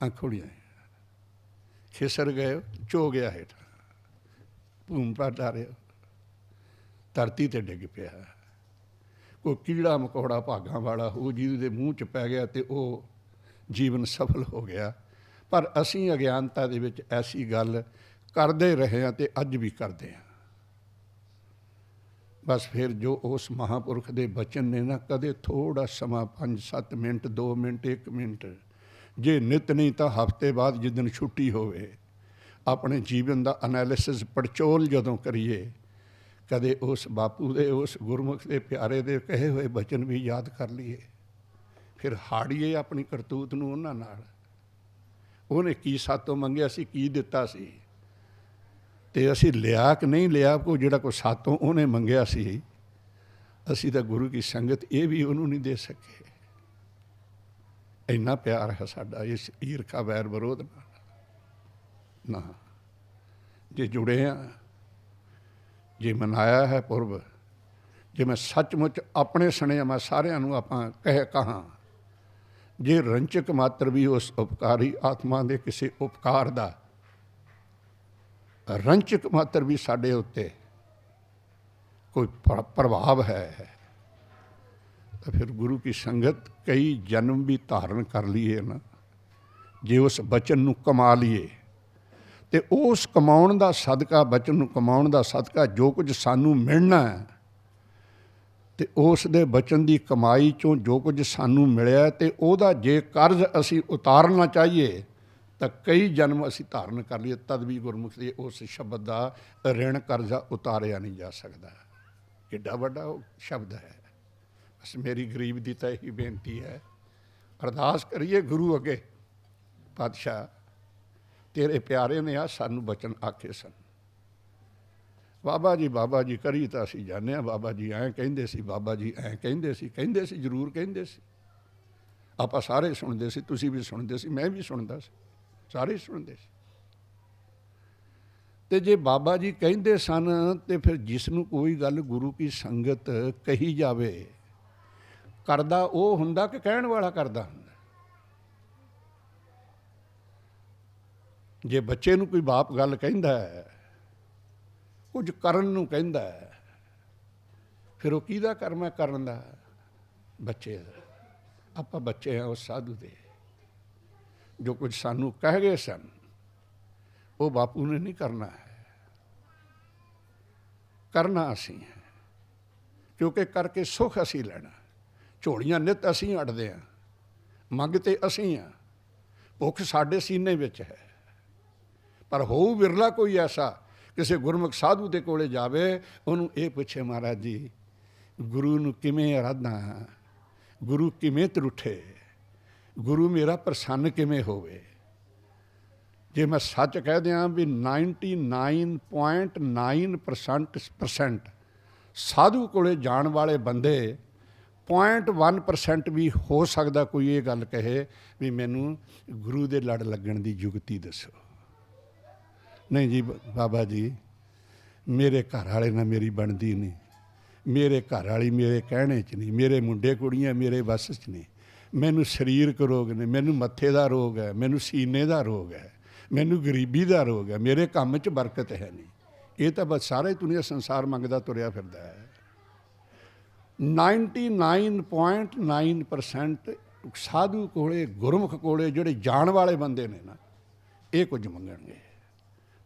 ਅੰਖੋੜੀਆਂ ਖਿਸਰ ਗਏ, ਚੋ ਗਿਆ ਹੇਠਾਂ, ਭੂਮ ਪਾ ਡਾਰਿਆ, ਧਰਤੀ 'ਤੇ ਡਿੱਗ ਪਿਆ। ਕੋਈ ਕੀੜਾ ਮਕੌੜਾ ਭਾਗਾਂ ਵਾਲਾ ਹੋ ਜਿਹਦੇ ਮੂੰਹ 'ਚ ਪੈ ਗਿਆ ਤੇ ਉਹ ਜੀਵਨ ਸਫਲ ਹੋ ਗਿਆ। ਪਰ ਅਸੀਂ ਅਗਿਆਨਤਾ ਦੇ ਵਿੱਚ ਐਸੀ ਗੱਲ ਕਰਦੇ ਰਹੇ ਹਾਂ ਤੇ ਅੱਜ ਵੀ ਕਰਦੇ ਹਾਂ। ਬਸ ਫਿਰ ਜੋ ਉਸ ਮਹਾਂਪੁਰਖ ਦੇ ਬਚਨ ਨੇ ਨਾ, ਕਦੇ ਥੋੜ੍ਹਾ ਸਮਾਂ 5-7 ਮਿੰਟ, 2 ਮਿੰਟ, 1 ਮਿੰਟ, ਜੇ ਨਿਤ ਨਹੀਂ ਤਾਂ ਹਫ਼ਤੇ ਬਾਅਦ ਜਿੱਦਣ ਛੁੱਟੀ ਹੋਵੇ, ਆਪਣੇ ਜੀਵਨ ਦਾ ਅਨੈਲਿਸਿਸ ਪੜਚੋਲ ਜਦੋਂ ਕਰੀਏ, ਕਦੇ ਉਸ ਬਾਪੂ ਦੇ, ਉਸ ਗੁਰਮੁਖ ਦੇ ਪਿਆਰੇ ਦੇ ਕਹੇ ਹੋਏ ਬਚਨ ਵੀ ਯਾਦ ਕਰ ਲਈਏ। ਫਿਰ ਹਾੜੀਏ ਆਪਣੀ ਕਰਤੂਤ ਨੂੰ ਉਹਨਾਂ ਨਾਲ। ਉਹਨੇ ਕੀ ਸਾਤੋਂ ਮੰਗਿਆ ਸੀ, ਕੀ ਦਿੱਤਾ ਸੀ, ਤੇ ਅਸੀਂ ਲਿਆ ਕਿ ਨਹੀਂ ਲਿਆ। ਕੋਈ ਜਿਹੜਾ ਕੋਈ ਸਾਤੋਂ ਉਹਨੇ ਮੰਗਿਆ ਸੀ, ਅਸੀਂ ਤਾਂ ਗੁਰੂ ਕੀ ਸੰਗਤ ਇਹ ਵੀ ਉਹਨੂੰ ਨਹੀਂ ਦੇ ਸਕੇ। ਇੰਨਾ ਪਿਆਰ ਹੈ ਸਾਡਾ ਇਸ ਈਰਖਾ ਵੈਰ ਵਿਰੋਧ ਨਾਲ ਨਾ। ਜੇ ਜੁੜੇ ਹਾਂ, ਜੇ ਮਨਾਇਆ ਹੈ ਪੁਰਬ, ਜੇ ਮੈਂ ਸੱਚਮੁੱਚ ਆਪਣੇ ਸੁਣਿਆ, ਮੈਂ ਸਾਰਿਆਂ ਨੂੰ ਆਪਾਂ ਕਹਾਂ, ਜੇ ਰੰਚਕ ਮਾਤਰ ਵੀ ਉਸ ਉਪਕਾਰੀ ਆਤਮਾ ਦੇ ਕਿਸੇ ਉਪਕਾਰ ਦਾ ਰੰਚਕ ਮਾਤਰ ਵੀ ਸਾਡੇ ਉੱਤੇ ਕੋਈ ਪ੍ਰਭਾਵ ਹੈ, ਤਾਂ ਫਿਰ ਗੁਰੂ ਕੀ ਸੰਗਤ ਕਈ ਜਨਮ ਵੀ ਧਾਰਨ ਕਰ ਲਈਏ ਨਾ, ਜੇ ਉਸ ਬਚਨ ਨੂੰ ਕਮਾ ਲਈਏ, ਤੇ ਉਸ ਕਮਾਉਣ ਦਾ ਸਦਕਾ, ਬਚਨ ਨੂੰ ਕਮਾਉਣ ਦਾ ਸਦਕਾ ਜੋ ਕੁਝ ਸਾਨੂੰ ਮਿਲਣਾ ਹੈ, ਤੇ ਉਸ ਦੇ ਬਚਨ ਦੀ ਕਮਾਈ 'ਚੋਂ ਜੋ ਕੁਝ ਸਾਨੂੰ ਮਿਲਿਆ, ਤੇ ਉਹਦਾ ਜੇ ਕਰਜ਼ ਅਸੀਂ ਉਤਾਰਨਾ ਚਾਹੀਏ ਤਾਂ ਕਈ ਜਨਮ ਅਸੀਂ ਧਾਰਨ ਕਰ ਲਈਏ, ਤਦ ਵੀ ਗੁਰਮੁਖ ਦੇ ਉਸ ਸ਼ਬਦ ਦਾ ਰਿਣ ਕਰਜ਼ਾ ਉਤਾਰਿਆ ਨਹੀਂ ਜਾ ਸਕਦਾ। ਕਿੱਡਾ ਵੱਡਾ ਉਹ ਸ਼ਬਦ ਹੈ। ਬਸ ਮੇਰੀ ਗਰੀਬ ਦੀ ਤਾਂ ਇਹੀ ਬੇਨਤੀ ਹੈ, ਅਰਦਾਸ ਕਰੀਏ ਗੁਰੂ ਅੱਗੇ, ਪਾਤਸ਼ਾਹ ਤੇਰੇ ਪਿਆਰੇ ਨੇ ਆ ਸਾਨੂੰ ਬਚਨ ਆਖੇ ਸਨ। ਬਾਬਾ ਜੀ ਕਰੀ ਤਾਂ ਅਸੀਂ ਜਾਣਦੇ ਹਾਂ, ਬਾਬਾ ਜੀ ਐਂ ਕਹਿੰਦੇ ਸੀ, ਬਾਬਾ ਜੀ ਐਂ ਕਹਿੰਦੇ ਸੀ ਜ਼ਰੂਰ ਕਹਿੰਦੇ ਸੀ। ਆਪਾਂ ਸਾਰੇ ਸੁਣਦੇ ਸੀ, ਤੁਸੀਂ ਵੀ ਸੁਣਦੇ ਸੀ, ਮੈਂ ਵੀ ਸੁਣਦਾ ਸੀ, ਸਾਰੇ ਸੁਣਦੇ ਸੀ। ਤੇ ਜੇ ਬਾਬਾ ਜੀ ਕਹਿੰਦੇ ਸਨ, ਤੇ ਫਿਰ ਜਿਸ ਨੂੰ ਕੋਈ ਗੱਲ ਗੁਰੂ ਕੀ ਸੰਗਤ ਕਹੀ ਜਾਵੇ, ਕਰਦਾ ਉਹ ਹੁੰਦਾ ਕਿ ਕਹਿਣ ਵਾਲਾ ਕਰਦਾ ਹੁੰਦਾ? ਜੇ ਬੱਚੇ ਨੂੰ ਕੋਈ ਬਾਪ ਗੱਲ ਕਹਿੰਦਾ ਹੈ, ਕੁਝ ਕਰਨ ਨੂੰ ਕਹਿੰਦਾ ਹੈ, ਫਿਰ ਉਹ ਕਿਹਦਾ ਕਰਮ ਹੈ ਕਰਨ ਦਾ? ਬੱਚੇ ਦਾ। ਆਪਾਂ ਬੱਚੇ ਹਾਂ ਉਸ ਸਾਧੂ ਦੇ। ਜੋ ਕੁਝ ਸਾਨੂੰ ਕਹਿ ਗਏ ਸਨ, ਉਹ ਬਾਪੂ ਨੇ ਨਹੀਂ ਕਰਨਾ ਹੈ, ਕਰਨਾ ਅਸੀਂ ਹੈ, ਕਿਉਂਕਿ ਕਰਕੇ ਸੁੱਖ ਅਸੀਂ ਲੈਣਾ। ਝੋਲੀਆਂ ਨਿੱਤ ਅਸੀਂ ਅੱਡਦੇ ਹਾਂ, ਮੰਗ ਤੇ ਅਸੀਂ ਹਾਂ, ਭੁੱਖ ਸਾਡੇ ਸੀਨੇ ਵਿੱਚ ਹੈ। ਪਰ ਹੋਊ ਵਿਰਲਾ ਕੋਈ ਐਸਾ ਕਿਸੇ ਗੁਰਮੁਖ ਸਾਧੂ ਦੇ ਕੋਲੇ ਜਾਵੇ, ਉਹਨੂੰ ਇਹ ਪੁੱਛੇ, ਮਹਾਰਾਜ ਜੀ ਗੁਰੂ ਨੂੰ ਕਿਵੇਂ ਅਰਾਧਾਂ, ਗੁਰੂ ਕਿਵੇਂ ਤਰੁੱਠੇ, ਗੁਰੂ ਮੇਰਾ ਪ੍ਰਸੰਨ ਕਿਵੇਂ ਹੋਵੇ। ਜੇ ਮੈਂ ਸੱਚ ਕਹਿ ਦਿਆਂ ਵੀ 99.9% ਸਾਧੂ ਕੋਲੇ ਜਾਣ ਵਾਲੇ ਬੰਦੇ 0.1% ਵੀ ਹੋ ਸਕਦਾ ਕੋਈ ਇਹ ਗੱਲ ਕਹੇ ਵੀ ਮੈਨੂੰ ਗੁਰੂ ਦੇ ਲੜ ਲੱਗਣ ਦੀ ਜੁਗਤੀ ਦੱਸੋ। ਨਹੀਂ ਜੀ ਬਾਬਾ ਜੀ, ਮੇਰੇ ਘਰ ਵਾਲੇ ਨਾਲ ਮੇਰੀ ਬਣਦੀ ਨਹੀਂ, ਮੇਰੇ ਘਰ ਵਾਲੀ ਮੇਰੇ ਕਹਿਣੇ 'ਚ ਨਹੀਂ, ਮੇਰੇ ਮੁੰਡੇ ਕੁੜੀਆਂ ਮੇਰੇ ਵੱਸ 'ਚ ਨਹੀਂ, ਮੈਨੂੰ ਸਰੀਰਕ ਰੋਗ ਨੇ, ਮੈਨੂੰ ਮੱਥੇ ਦਾ ਰੋਗ ਹੈ, ਮੈਨੂੰ ਸੀਨੇ ਦਾ ਰੋਗ ਹੈ, ਮੈਨੂੰ ਗਰੀਬੀ ਦਾ ਰੋਗ ਹੈ, ਮੇਰੇ ਕੰਮ 'ਚ ਬਰਕਤ ਹੈ ਨਹੀਂ। ਇਹ ਤਾਂ ਬਸ ਸਾਰਾ ਹੀ ਦੁਨੀਆ ਸੰਸਾਰ ਮੰਗਦਾ ਤੁਰਿਆ ਫਿਰਦਾ ਹੈ। 99.9% ਸਾਧੂ ਕੋਲੇ, ਗੁਰਮੁਖ ਕੋਲੇ, ਜਿਹੜੇ ਜਾਣ ਵਾਲੇ ਬੰਦੇ ਨੇ ਨਾ, ਇਹ ਕੁਝ ਮੰਗਣਗੇ।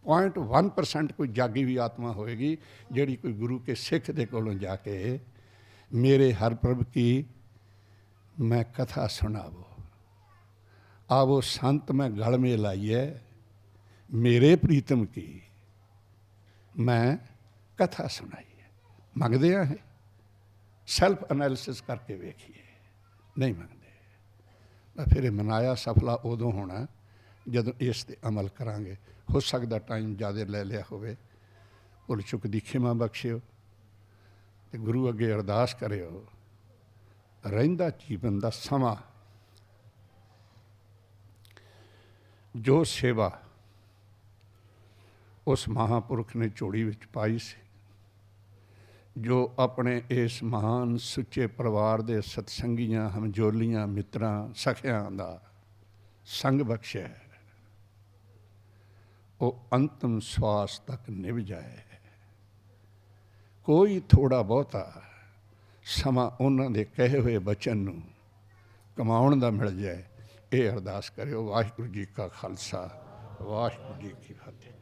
0.1% ਕੋਈ ਜਾਗੀ ਵੀ ਆਤਮਾ ਹੋਏਗੀ ਜਿਹੜੀ ਕੋਈ ਗੁਰੂ ਕੇ ਸਿੱਖ ਦੇ ਕੋਲੋਂ ਜਾ ਕੇ ਮੇਰੇ ਹਰ ਪ੍ਰਭ ਕੀ ਮੈਂ ਕਥਾ ਸੁਣਾਵੋ, आवो संत मैं गल में लाइए मेरे प्रीतम की मैं कथा सुनाई है। मंगते हैं सैल्फ एनालिसिस करके वेखिए, नहीं मंगते। ਤਾਂ ਫਿਰ ਇਹ ਮਨਾਇਆ ਸਫਲਾ ਉਦੋਂ ਹੋਣਾ ਜਦੋਂ ਇਸ 'ਤੇ ਅਮਲ ਕਰਾਂਗੇ। ਹੋ ਸਕਦਾ ਟਾਈਮ ਜ਼ਿਆਦਾ ਲੈ ਲਿਆ ਹੋਵੇ, ਭੁੱਲ ਚੁੱਕ ਦੀ ਖਿਮਾ ਬਖਸ਼ਿਓ ਅਤੇ ਗੁਰੂ ਅੱਗੇ ਅਰਦਾਸ ਕਰਿਓ ਰਹਿੰਦਾ ਜੀਵਨ ਦਾ ਸਮਾਂ ਜੋ ਸੇਵਾ ਉਸ ਮਹਾਂਪੁਰਖ ਨੇ ਝੋਲੀ ਵਿੱਚ ਪਾਈ ਸੀ, ਜੋ ਆਪਣੇ ਇਸ ਮਹਾਨ ਸੁੱਚੇ ਪਰਿਵਾਰ ਦੇ ਸਤਸੰਗੀਆਂ, ਹਮਜੋਲੀਆਂ, ਮਿੱਤਰਾਂ, ਸਖਿਆਂ ਦਾ ਸੰਗ ਬਖਸ਼ਿਆ, ਉਹ ਅੰਤਮ ਸਵਾਸ ਤੱਕ ਨਿਭ ਜਾਏ। ਕੋਈ ਥੋੜ੍ਹਾ ਬਹੁਤਾ ਸਮਾਂ ਉਹਨਾਂ ਦੇ ਕਹੇ ਹੋਏ ਬਚਨ ਨੂੰ ਕਮਾਉਣ ਦਾ ਮਿਲ ਜਾਏ, ਇਹ ਅਰਦਾਸ ਕਰਿਓ। ਵਾਹਿਗੁਰੂ ਜੀ ਕਾ ਖਾਲਸਾ, ਵਾਹਿਗੁਰੂ ਜੀ ਕੀ ਫਤਿਹ।